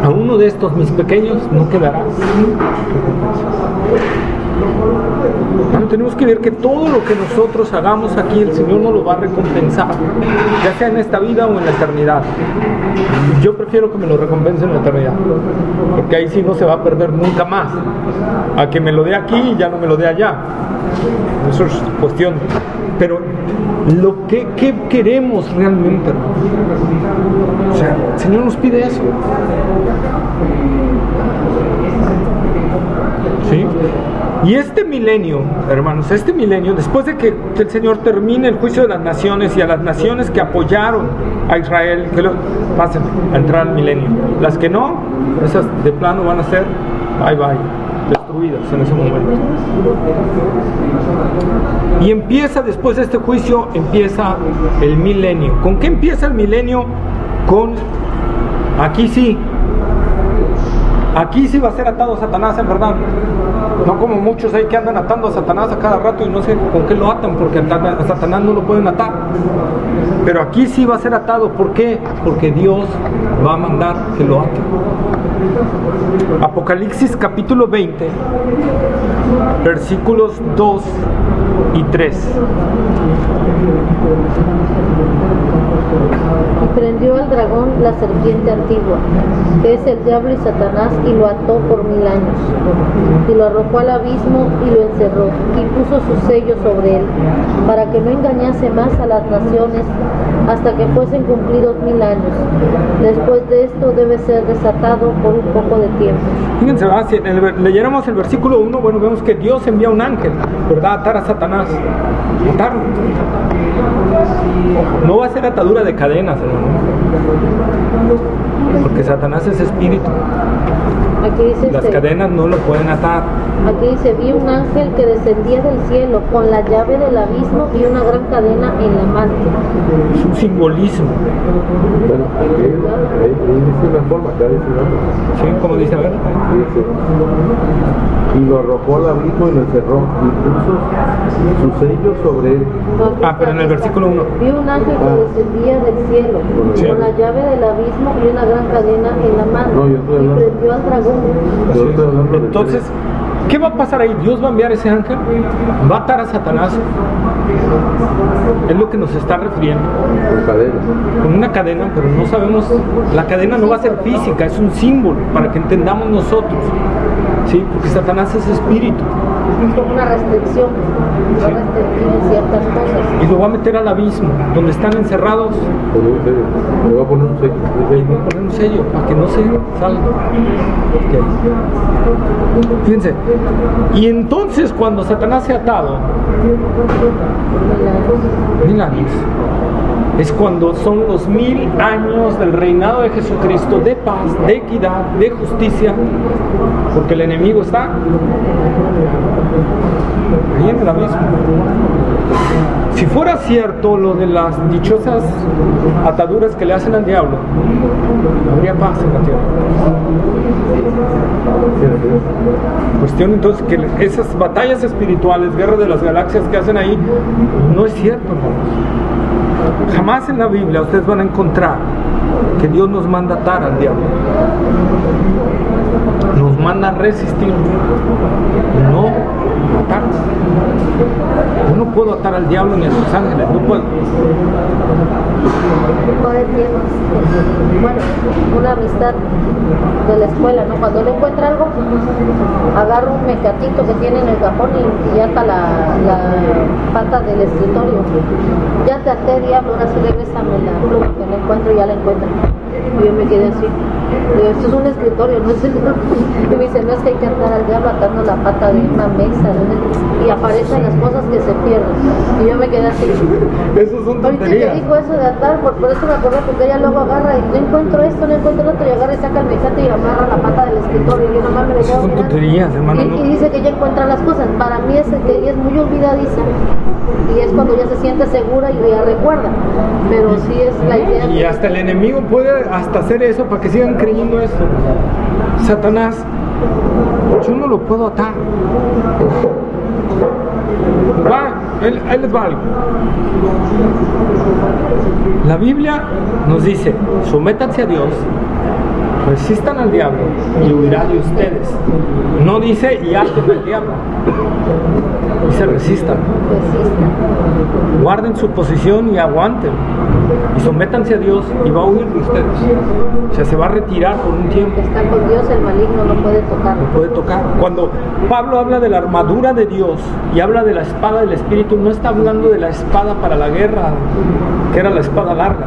a uno de estos mis pequeños, no quedará sin recompensa. Bueno, tenemos que ver que todo lo que nosotros hagamos aquí, el Señor nos lo va a recompensar, ya sea en esta vida o en la eternidad. Yo prefiero que me lo recompense en la eternidad, porque ahí sí no se va a perder nunca más, a que me lo dé aquí y ya no me lo dé allá. Eso es cuestión. Pero lo que queremos realmente, hermano, o sea, el Señor nos pide eso. ¿Sí? Y este milenio, hermanos, este milenio, después de que el Señor termine el juicio de las naciones y a las naciones que apoyaron a Israel, que lo pasen a entrar al milenio. Las que no, esas de plano van a ser bye bye, destruidas en ese momento. Y empieza, después de este juicio, empieza el milenio. ¿Con qué empieza el milenio? Con, aquí sí va a ser atado Satanás, en verdad. No como muchos hay que andan atando a Satanás a cada rato y no sé con qué lo atan, porque a Satanás no lo pueden atar. Pero aquí sí va a ser atado. ¿Por qué? Porque Dios va a mandar que lo aten. Apocalipsis capítulo 20, versículos 2 y 3. Y prendió al dragón, la serpiente antigua, que es el diablo y Satanás, y lo ató por 1000 años. Y lo arrojó al abismo y lo encerró, y puso su sello sobre él, para que no engañase más a las naciones, hasta que fuesen cumplidos 1000 años. Después de esto debe ser desatado por un poco de tiempo. Fíjense, si leyéramos el versículo 1, bueno, vemos que Dios envía un ángel, ¿verdad? A atar a Satanás. Atarlo. No va a ser atadura de cadenas, hermano. Porque Satanás es espíritu. Aquí dice Las cadenas no lo pueden atar. Aquí dice, vi un ángel que descendía del cielo con la llave del abismo y una gran cadena en la mano. Es un simbolismo. Bueno, ahí dice una forma, acá dice otra. ¿Sí? ¿Cómo dice? A ver. Dice, y lo arrojó al abismo y lo encerró y puso su sello sobre él. Pero en el versículo 1. Vi un ángel que descendía del cielo Sí. con la llave del abismo y una gran cadena en la mano. No, yo estoy Y hablando. prendió al dragón. Yo estoy hablando de Entonces, ¿qué va a pasar ahí? Dios va a enviar ese ángel, va a atar a Satanás. Es lo que nos está refiriendo. con cadena. Con una cadena, pero no sabemos, la cadena no va a ser física, es un símbolo para que entendamos nosotros, ¿sí? Porque Satanás es espíritu Es como una restricción. Va a restringir ciertas cosas. y lo va a meter al abismo, donde están encerrados. Con un sello. Le voy a poner un sello. Y va a poner un sello para que no se salga. Ok. Fíjense, y entonces cuando Satanás se ha atado, 1000 años, es cuando son los 1000 años del reinado de Jesucristo, de paz, de equidad, de justicia, porque el enemigo está ahí en el abismo. Si fuera cierto lo de las dichosas ataduras que le hacen al diablo, habría paz en la tierra. Cuestión entonces que esas batallas espirituales, guerra de las galaxias que hacen ahí, no es cierto, hermanos. Jamás en la Biblia ustedes van a encontrar que Dios nos manda atar al diablo. Nos manda a resistir, no atar. Yo no puedo atar al diablo ni a sus ángeles, no puedo. Ahora tienes, bueno, una amistad de la escuela, ¿no? Cuando le encuentra algo, agarra un mecatito que tiene en el cajón y ata la pata del escritorio. Ya te até, diablo, ahora sí regrésame la pluma que no encuentro, ya la encuentro. Y yo me quedé así. Digo, esto es un escritorio, no es el... Y me dice, no, es que hay que atar al diablo atando la pata de una mesa, ¿no? Y aparecen las cosas que se pierden. Y yo me quedé así. Eso son Ahorita que tonterías. dijo eso de atar, por eso me acordé, porque ella luego agarra y no encuentro esto, no encuentro lo otro, y agarra y saca el mecate y amarra la pata del escritorio. Y yo nomás me le Eso quedo son mirando. tonterías, hermano. Y dice que ella encuentra las cosas. Para mí es que ella es muy olvidadiza. Y es cuando ya se siente segura y ya recuerda. Pero sí es la idea. Y hasta el enemigo puede hasta hacer eso para que sigan creyendo esto. Satanás, yo no lo puedo atar. Ahí les va algo. La Biblia nos dice, sométanse a Dios, resistan al diablo y huirá de ustedes. No dice y aten al diablo. Dice resistan. Guarden su posición y aguanten. Y sométanse a Dios y va a huir de ustedes. O sea, se va a retirar por un tiempo. Que está con Dios, el maligno no puede tocar. No puede tocar. Cuando Pablo habla de la armadura de Dios y habla de la espada del Espíritu, no está hablando de la espada para la guerra, que era la espada larga.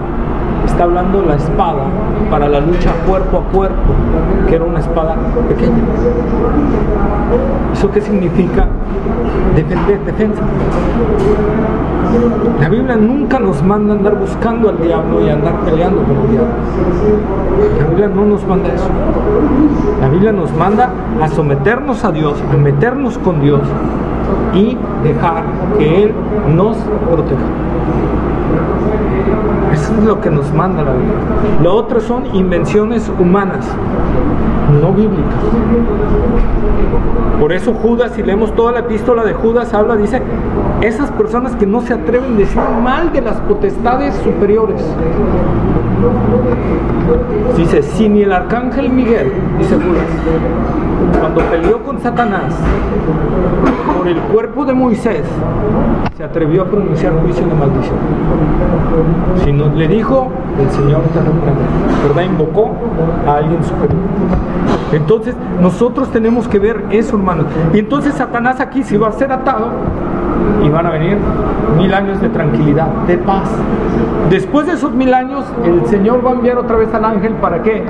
Está hablando de la espada para la lucha cuerpo a cuerpo, que era una espada pequeña. ¿Eso qué significa? Defensa. La Biblia nunca nos manda a andar buscando al diablo y a andar peleando con el diablo. La Biblia no nos manda eso. La Biblia nos manda a someternos a Dios, a meternos con Dios y dejar que Él nos proteja. Eso es lo que nos manda la Biblia. Lo otro son invenciones humanas. no bíblicas. Por eso Judas, si leemos toda la epístola de Judas, habla, dice, esas personas que no se atreven a decir mal de las potestades superiores. Dice, si ni el arcángel Miguel, dice Judas, cuando peleó con Satanás por el cuerpo de Moisés, se atrevió a pronunciar juicio de maldición. Si no le dijo, el Señor te reprende, ¿verdad? Invocó a alguien superior. Entonces nosotros tenemos que ver eso, hermanos. Y entonces Satanás aquí se va a ser atado y van a venir 1000 años de tranquilidad, de paz. Después de esos 1000 años, el Señor va a enviar otra vez al ángel. ¿Para qué?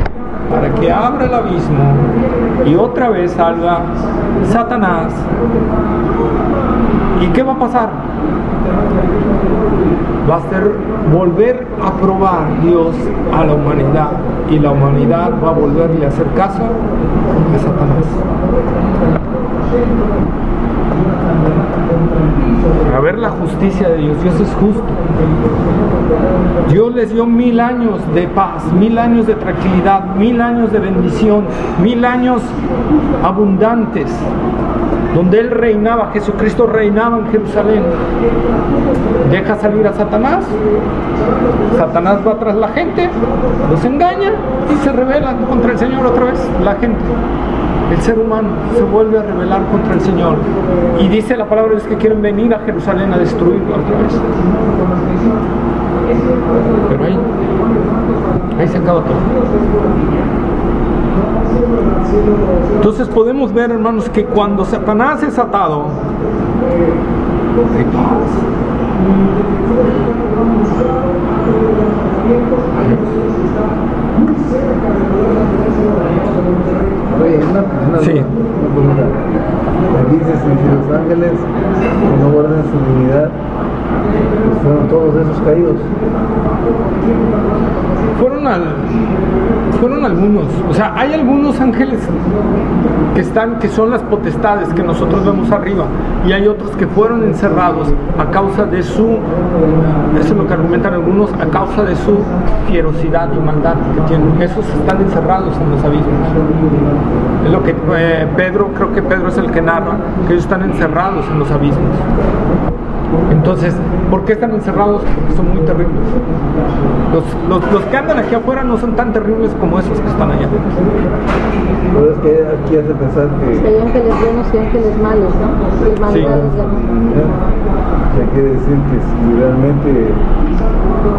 Para que abra el abismo y otra vez salga Satanás. ¿Y qué va a pasar? Va a ser volver a probar Dios a la humanidad, y la humanidad va a volverle a hacer caso a Satanás. A ver la justicia de Dios. Dios es justo. Dios les dio 1000 años de paz, 1000 años de tranquilidad, 1000 años de bendición, 1000 años abundantes, donde Él reinaba, Jesucristo reinaba en Jerusalén. Deja salir a Satanás, Satanás va tras la gente, los engaña y se rebelan contra el Señor otra vez. La gente, el ser humano, se vuelve a rebelar contra el Señor, y dice la palabra es que quieren venir a Jerusalén a destruirlo otra vez. Pero ahí se acaba todo. Entonces podemos ver, hermanos, que cuando Satanás es atado, hay paz. Oye, Sí. pregunta. Aquí dice, si los ángeles que no guardan su dignidad, pues fueron todos esos caídos. Fueron algunos, o sea, hay algunos ángeles que son las potestades que nosotros vemos arriba, y hay otros que fueron encerrados a causa de eso es lo que argumentan algunos, a causa de su fierosidad y maldad que tienen. Esos están encerrados en los abismos. Es lo que creo que Pedro es el que narra, que ellos están encerrados en los abismos. Entonces, ¿por qué están encerrados? Porque son muy terribles. Los que andan aquí afuera no son tan terribles como esos que están allá. Pero es que aquí hace pensar que... Hay ángeles buenos y ángeles malos, ¿no? Y maldades de O sea, quiere decir que si realmente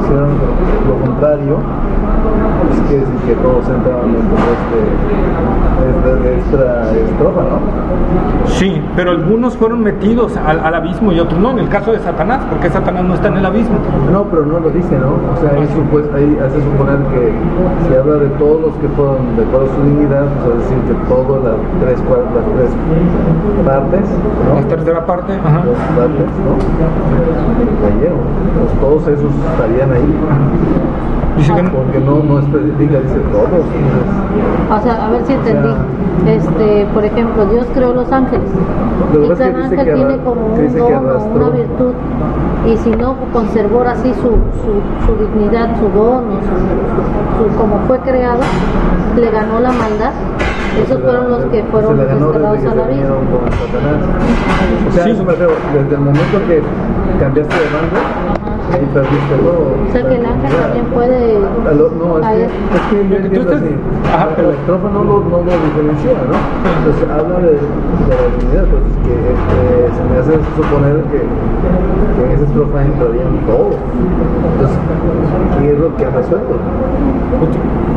hicieron lo contrario, pues quiere decir que todos entraban en esta estrofa, ¿no? Sí, pero algunos fueron metidos al abismo y otros no. En el caso de Satanás, porque Satanás no está en el abismo. No, pero no lo dice, ¿no? O sea, ahí hace suponer que se habla de todos los que fueron de acuerdo a su dignidad, pues es decir, que todas las tres partes, ¿no? La tercera parte, ajá. Dos partes, ¿no? Cayeron. Pues todos esos estarían ahí. Dice que no. Porque no especifica, dice todos. O sea, a ver si entendí. Por ejemplo, Dios creó los ángeles. Y cada ángel tiene como un don o una virtud. Y si no conservó así su dignidad, su don, o como fue creado, le ganó la maldad. Esos fueron los que fueron desterrados a la vida. O sea, Sí. eso me refiero, desde el momento que cambiaste de bando y perdiste todo. O sea que el ángel también puede... No, es que yo entiendo así. Ajá, La estrofa no lo diferencia, ¿no? Entonces habla de la dignidad, pues que se me hace suponer que en esa estrofa entrarían todos. Entonces, ¿qué es lo que ha resuelto?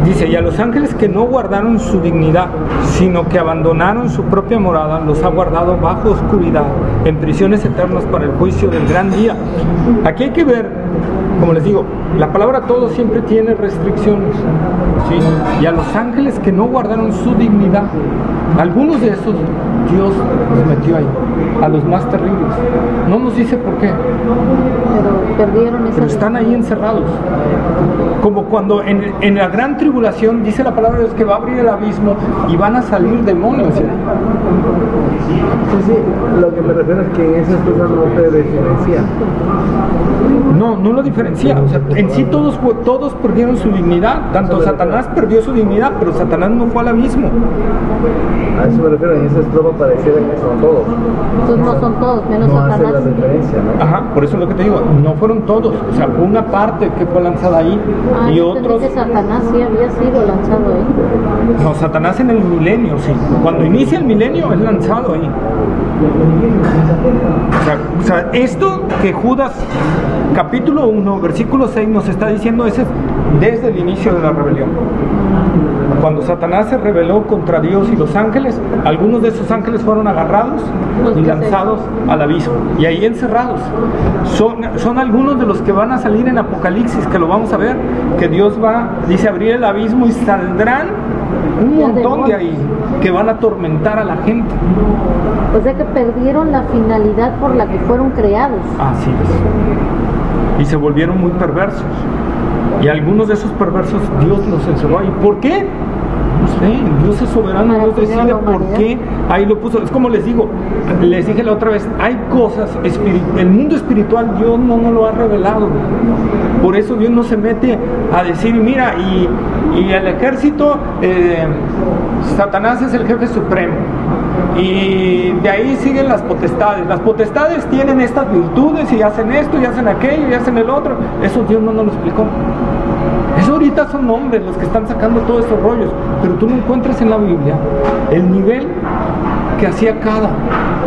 Dice, y a los ángeles que no guardaron su dignidad, sino que abandonaron su propia morada, los ha guardado bajo oscuridad, en prisiones eternas para el juicio del gran día. Aquí hay que ver, como les digo, la palabra todo siempre tiene restricciones, ¿sí? Y a los ángeles que no guardaron su dignidad, algunos de esos Dios los metió ahí, a los más terribles. No nos dice por qué, Pero perdieron esa... pero están ahí encerrados. Como cuando en la gran tribulación dice la palabra de Dios que va a abrir el abismo y van a salir demonios. Sí, lo que me refiero es que en esas cosas no te diferencia. No lo diferencia. O sea, en sí todos perdieron su dignidad. Tanto Satanás perdió su dignidad, pero Satanás no fue al abismo. A eso me refiero, en esa estrofa pareciera que son todos. Entonces no son todos, menos No hace Satanás. la diferencia, ¿no? Ajá, por eso es lo que te digo, no fueron todos. O sea, fue una parte que fue lanzada ahí y yo entendí otros... que Satanás sí había sido lanzado ahí. No, Satanás en el milenio, sí. Cuando inicia el milenio es lanzado ahí. O sea, esto que Judas, capítulo 1, versículo 6, nos está diciendo, ese es desde el inicio de la rebelión. Cuando Satanás se rebeló contra Dios y los ángeles, algunos de esos ángeles fueron agarrados y lanzados al abismo, y ahí encerrados. Son algunos de los que van a salir en Apocalipsis, que lo vamos a ver, que Dios dice, abrir el abismo y saldrán un montón de ahí, que van a atormentar a la gente. O sea que perdieron la finalidad por la que fueron creados. Así es. Y se volvieron muy perversos. Y algunos de esos perversos Dios los encerró ahí. ¿Por qué? No sé, Dios es soberano, Dios decide por qué ahí lo puso. Es como les dije la otra vez, hay cosas, el mundo espiritual Dios no nos lo ha revelado. Por eso Dios no se mete a decir, mira, y el ejército, Satanás es el jefe supremo. Y de ahí siguen las potestades. Las potestades tienen estas virtudes y hacen esto y hacen aquello y hacen el otro. Eso Dios no nos lo explicó. Eso ahorita son hombres los que están sacando todos estos rollos, pero tú no encuentras en la Biblia el nivel que hacía cada,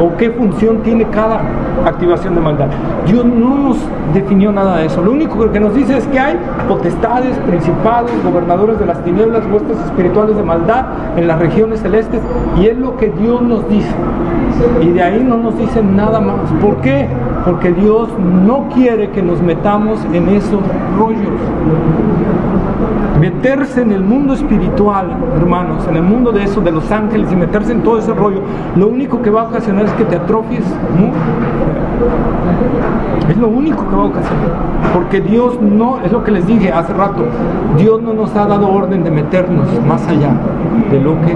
o qué función tiene cada activación de maldad. Dios no nos definió nada de eso. Lo único que nos dice es que hay potestades, principados, gobernadores de las tinieblas, huestes espirituales de maldad en las regiones celestes, y es lo que Dios nos dice. Y de ahí no nos dice nada más. ¿Por qué? Porque Dios no quiere que nos metamos en esos rollos. Meterse en el mundo espiritual, hermanos, en el mundo de eso, de los ángeles, y meterse en todo ese rollo, lo único que va a ocasionar es que te atrofies, ¿no? Es lo único que va a ocasionar. Porque Dios no, es lo que les dije hace rato, Dios no nos ha dado orden de meternos más allá de lo que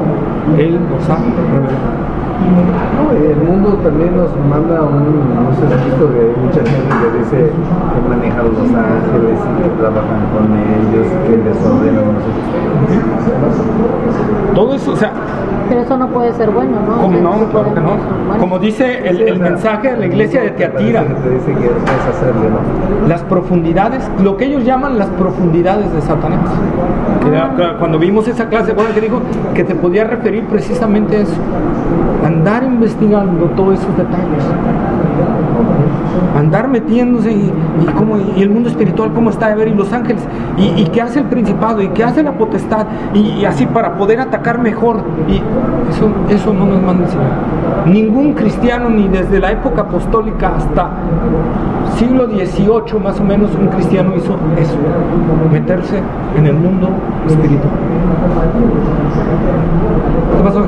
Él nos ha revelado. No, el mundo también nos manda no sé si has visto que hay mucha gente que dice que manejan los ángeles y que trabajan con ellos, que les ordenan, no sé. Todo eso, o sea... Pero eso no puede ser bueno, ¿no? Como no, claro que no. Como dice el mensaje de la iglesia de Teatira, Te dice que puedes hacerle, ¿no? las profundidades, lo que ellos llaman las profundidades de Satanás. Cuando vimos esa clase, bueno, que dijo que te podía referir precisamente a eso, andar investigando todos esos detalles, andar metiéndose y el mundo espiritual cómo está, a ver, y los ángeles, y qué hace el principado, y qué hace la potestad, y así para poder atacar mejor. Y eso no nos manda el Señor. Ningún cristiano, ni desde la época apostólica hasta siglo XVIII más o menos, un cristiano hizo eso, meterse en el mundo espiritual. ¿Qué pasó?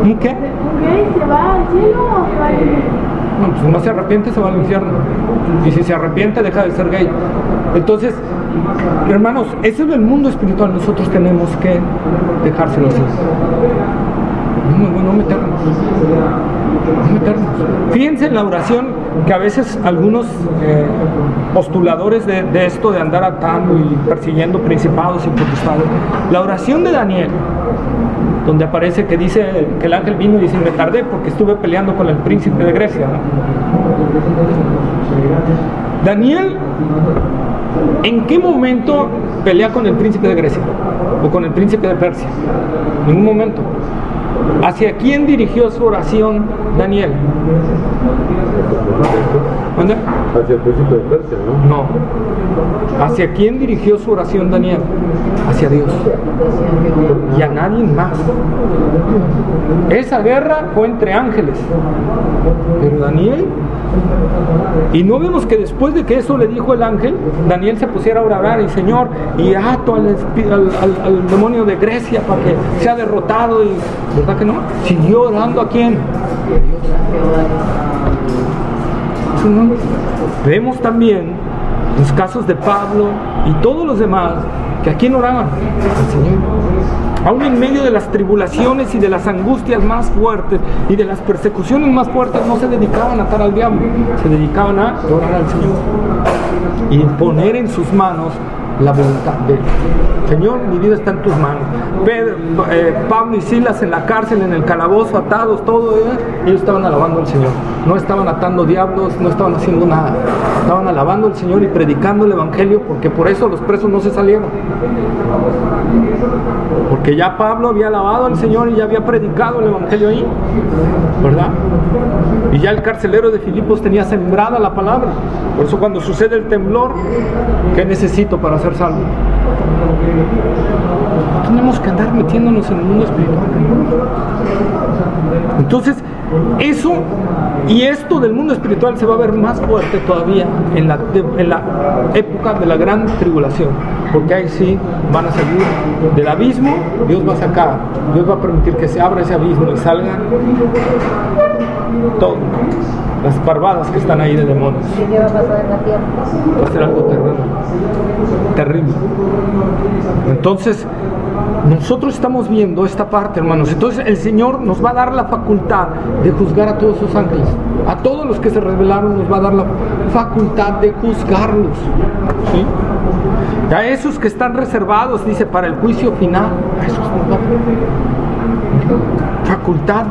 ¿Un qué? ¿Se va al cielo o se va al infierno? No, pues si no se arrepiente se va al infierno. Y si se arrepiente deja de ser gay. Entonces, hermanos, eso es el mundo espiritual. Nosotros tenemos que dejárselo así. No meternos. Fíjense en la oración que a veces algunos postuladores de esto de andar atando y persiguiendo principados y potestades. La oración de Daniel, donde aparece que dice que el ángel vino y dice, me tardé porque estuve peleando con el príncipe de Grecia, ¿no? Daniel, ¿en qué momento pelea con el príncipe de Grecia? ¿O con el príncipe de Persia? En ningún momento. ¿Hacia quién dirigió su oración Daniel? ¿Dónde? Hacia el príncipe de Persia, ¿no? No. ¿Hacia quién dirigió su oración Daniel? Hacia Dios. Y a nadie más. Esa guerra fue entre ángeles. Pero Daniel... Y no vemos que después de que eso le dijo el ángel, Daniel se pusiera a orar y Señor, y ato al demonio de Grecia para que sea derrotado. Y ¿verdad que no? Siguió orando ¿a quién? Vemos también los casos de Pablo y todos los demás ¿Que a quién oraban? Al Señor. Aún en medio de las tribulaciones y de las angustias más fuertes y de las persecuciones más fuertes, no se dedicaban a atar al diablo, se dedicaban a orar al Señor y poner en sus manos la voluntad de Él. Señor, mi vida está en tus manos. Pablo y Silas en la cárcel, en el calabozo, atados, todo, ellos estaban alabando al Señor. No estaban atando diablos, no estaban haciendo nada. Estaban alabando al Señor y predicando el Evangelio, porque por eso los presos no se salieron. Porque ya Pablo había alabado al Señor y ya había predicado el Evangelio ahí, ¿verdad? Y ya el carcelero de Filipos tenía sembrada la palabra. Por eso cuando sucede el temblor, ¿qué necesito para ser salvo? Tenemos que andar metiéndonos en el mundo espiritual. Entonces, eso y esto del mundo espiritual se va a ver más fuerte todavía en la época de la gran tribulación, porque ahí sí van a salir del abismo. Dios va a sacar, Dios va a permitir que se abra ese abismo y salgan todo, las parvadas que están ahí de demonios. ¿Y qué va a pasar en la tierra? Va a ser algo terrible. Entonces, nosotros estamos viendo esta parte, hermanos. Entonces el Señor nos va a dar la facultad de juzgar a todos sus ángeles. A todos los que se rebelaron nos va a dar la facultad de juzgarlos, ¿sí? A esos que están reservados, dice, para el juicio final, a esos nos va a dar facultad.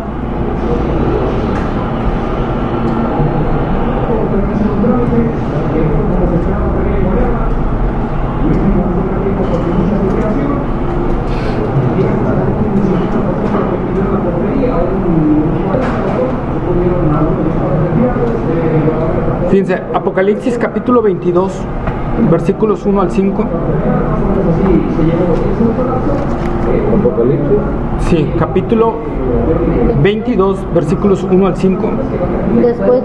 Fíjense, Apocalipsis capítulo 22, versículos 1 al 5. Apocalipsis. Sí, capítulo 22, versículos 1 al 5. Después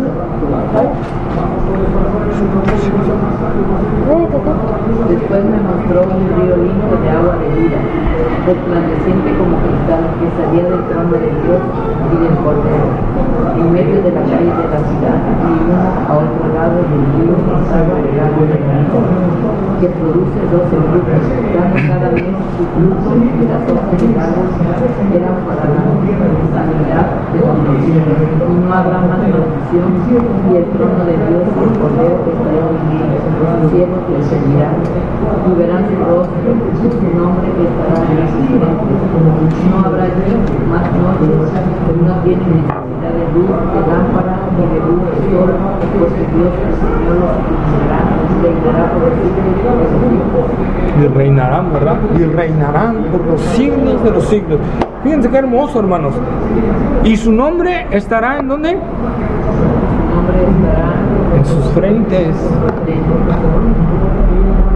me mostró un río limpio de agua de vida, resplandeciente como cristal, que salía del trono de Dios y del Cordero, en medio de la calle de la ciudad, y uno a otro lado del río pasaba el árbol de la vida, que produce 12 frutos, dando cada mes su fruto, y las hojas del árbol eran para la sanidad de los naciones, y no habrá más maldición, y el trono de Dios y el Cordero estará unido, los cielos les seguirán, y verán su rostro, y su nombre estará en sus frentes. No habrá allí más noche, no tienen necesidad de luz, de lámpara, ni de luz de sol, porque Dios el Señor los iluminará, reinará por los siglos de los siglos. Y reinarán, ¿verdad? Y reinarán por los siglos de los siglos. Fíjense qué hermoso, hermanos. ¿Y su nombre estará en dónde? Su nombre estará en sus frentes.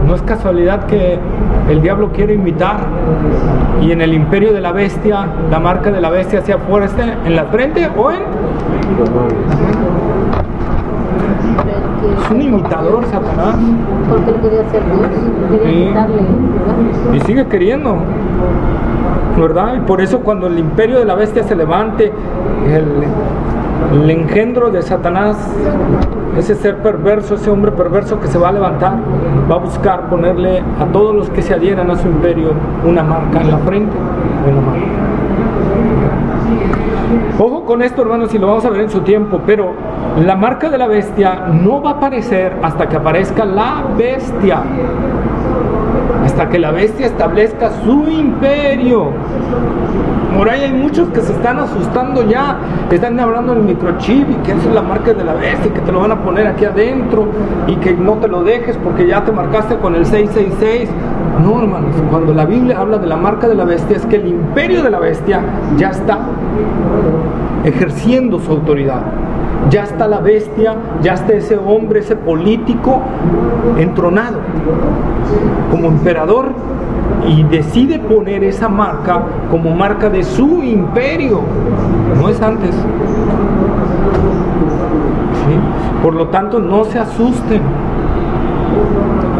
No es casualidad que el diablo quiere imitar y en el imperio de la bestia, la marca de la bestia sea fuerte en la frente o en... Es un imitador, Satanás. Porque él quería ser Dios, quería imitarle, ¿verdad? Y sigue queriendo, ¿verdad? Y por eso cuando el imperio de la bestia se levante, el engendro de Satanás, ese ser perverso, ese hombre perverso que se va a levantar, va a buscar ponerle a todos los que se adhieran a su imperio una marca en la frente o en la mano. Ojo con esto, hermanos, y lo vamos a ver en su tiempo, pero la marca de la bestia no va a aparecer hasta que aparezca la bestia, hasta que la bestia establezca su imperio. Por ahí hay muchos que se están asustando ya, están hablando del microchip y que eso es la marca de la bestia, que te lo van a poner aquí adentro y que no te lo dejes porque ya te marcaste con el 666. No, hermanos, cuando la Biblia habla de la marca de la bestia es que el imperio de la bestia ya está ejerciendo su autoridad. Ya está la bestia, ya está ese hombre, ese político entronado como emperador y decide poner esa marca como marca de su imperio. No es antes. ¿Sí? Por lo tanto, no se asusten.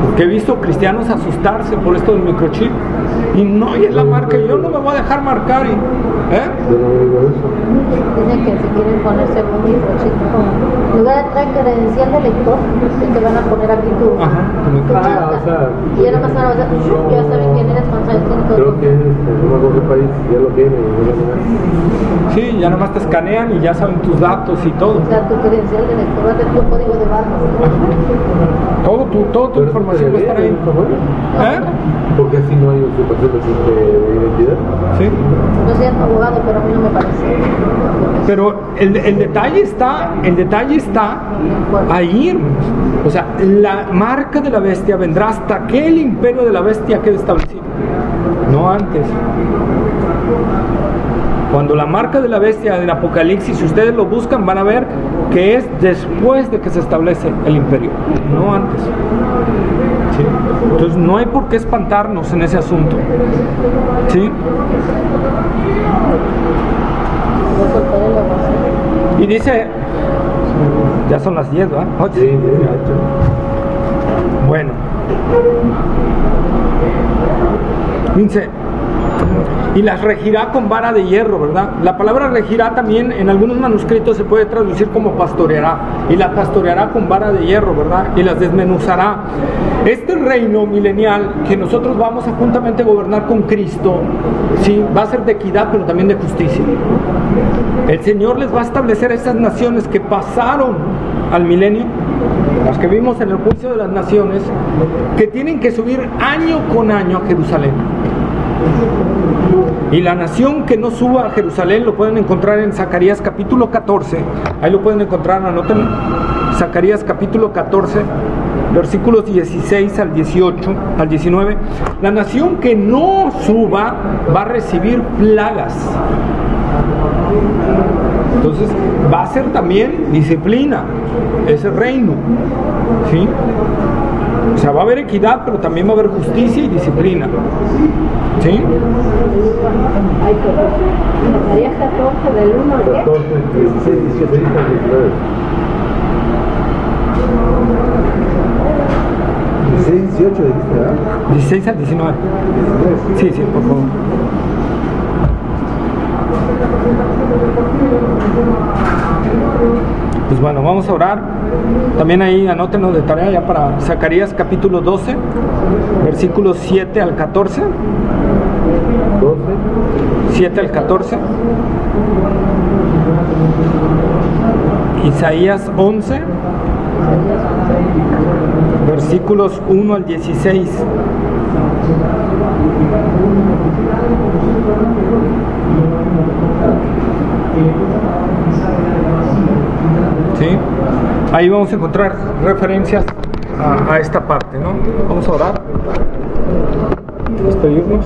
Porque he visto cristianos asustarse por esto del microchip. Y no, y es la marca, yo no me voy a dejar marcar. Y Yo no digo eso. Dicen que si quieren ponerse un microchip, en lugar de traer credencial de lector, te van a poner aquí tu marca. O sea, Y ya nada más ahora, ya saben quién eres, cuántos años tienes, todo. creo que en un país ya lo tienen. Sí, ya nomás te escanean y ya saben tus datos y todo. O sea, tu credencial de lector, va a tener tu código de barras. Toda tu información va a estar ahí. Porque así no hay usurpación de identidad. Sí. No soy abogado, pero a mí no me parece. Pero el detalle está ahí, hermanos. O sea, la marca de la bestia vendrá hasta que el imperio de la bestia quede establecido, no antes. Cuando la marca de la bestia en Apocalipsis, si ustedes lo buscan, van a ver que es después de que se establece el imperio, no antes. ¿Sí? Entonces no hay por qué espantarnos en ese asunto. ¿Sí? Y dice, ya son las 10, ¿verdad? Sí, bueno. Dice, y las regirá con vara de hierro, ¿verdad? La palabra regirá también en algunos manuscritos se puede traducir como pastoreará, y las pastoreará con vara de hierro, ¿verdad? Y las desmenuzará. Este reino milenial que nosotros vamos a juntamente gobernar con Cristo, sí, va a ser de equidad, pero también de justicia. El Señor les va a establecer a esas naciones que pasaron al milenio, las que vimos en el juicio de las naciones, que tienen que subir año con año a Jerusalén. Y la nación que no suba a Jerusalén lo pueden encontrar en Zacarías capítulo 14. Ahí lo pueden encontrar, anoten. Zacarías capítulo 14, versículos 16 al 18, al 19. La nación que no suba va a recibir plagas. Entonces va a ser también disciplina ese reino, ¿sí? O sea, va a haber equidad, pero también va a haber justicia y disciplina, ¿sí? Zacarías 14 del 1 al 10. 14, 16, 17, 19. 16, 18 dijiste, ¿verdad? 16 al 19. Sí, sí, por favor. Pues bueno, vamos a orar. También ahí anótenlo de tarea ya para Zacarías capítulo 12, versículos 7 al 14. 12. 7 al 14. Isaías 11, versículos 1 al 16. ¿Sí? Ahí vamos a encontrar referencias a esta parte, ¿no? Vamos a orar. Despedirnos.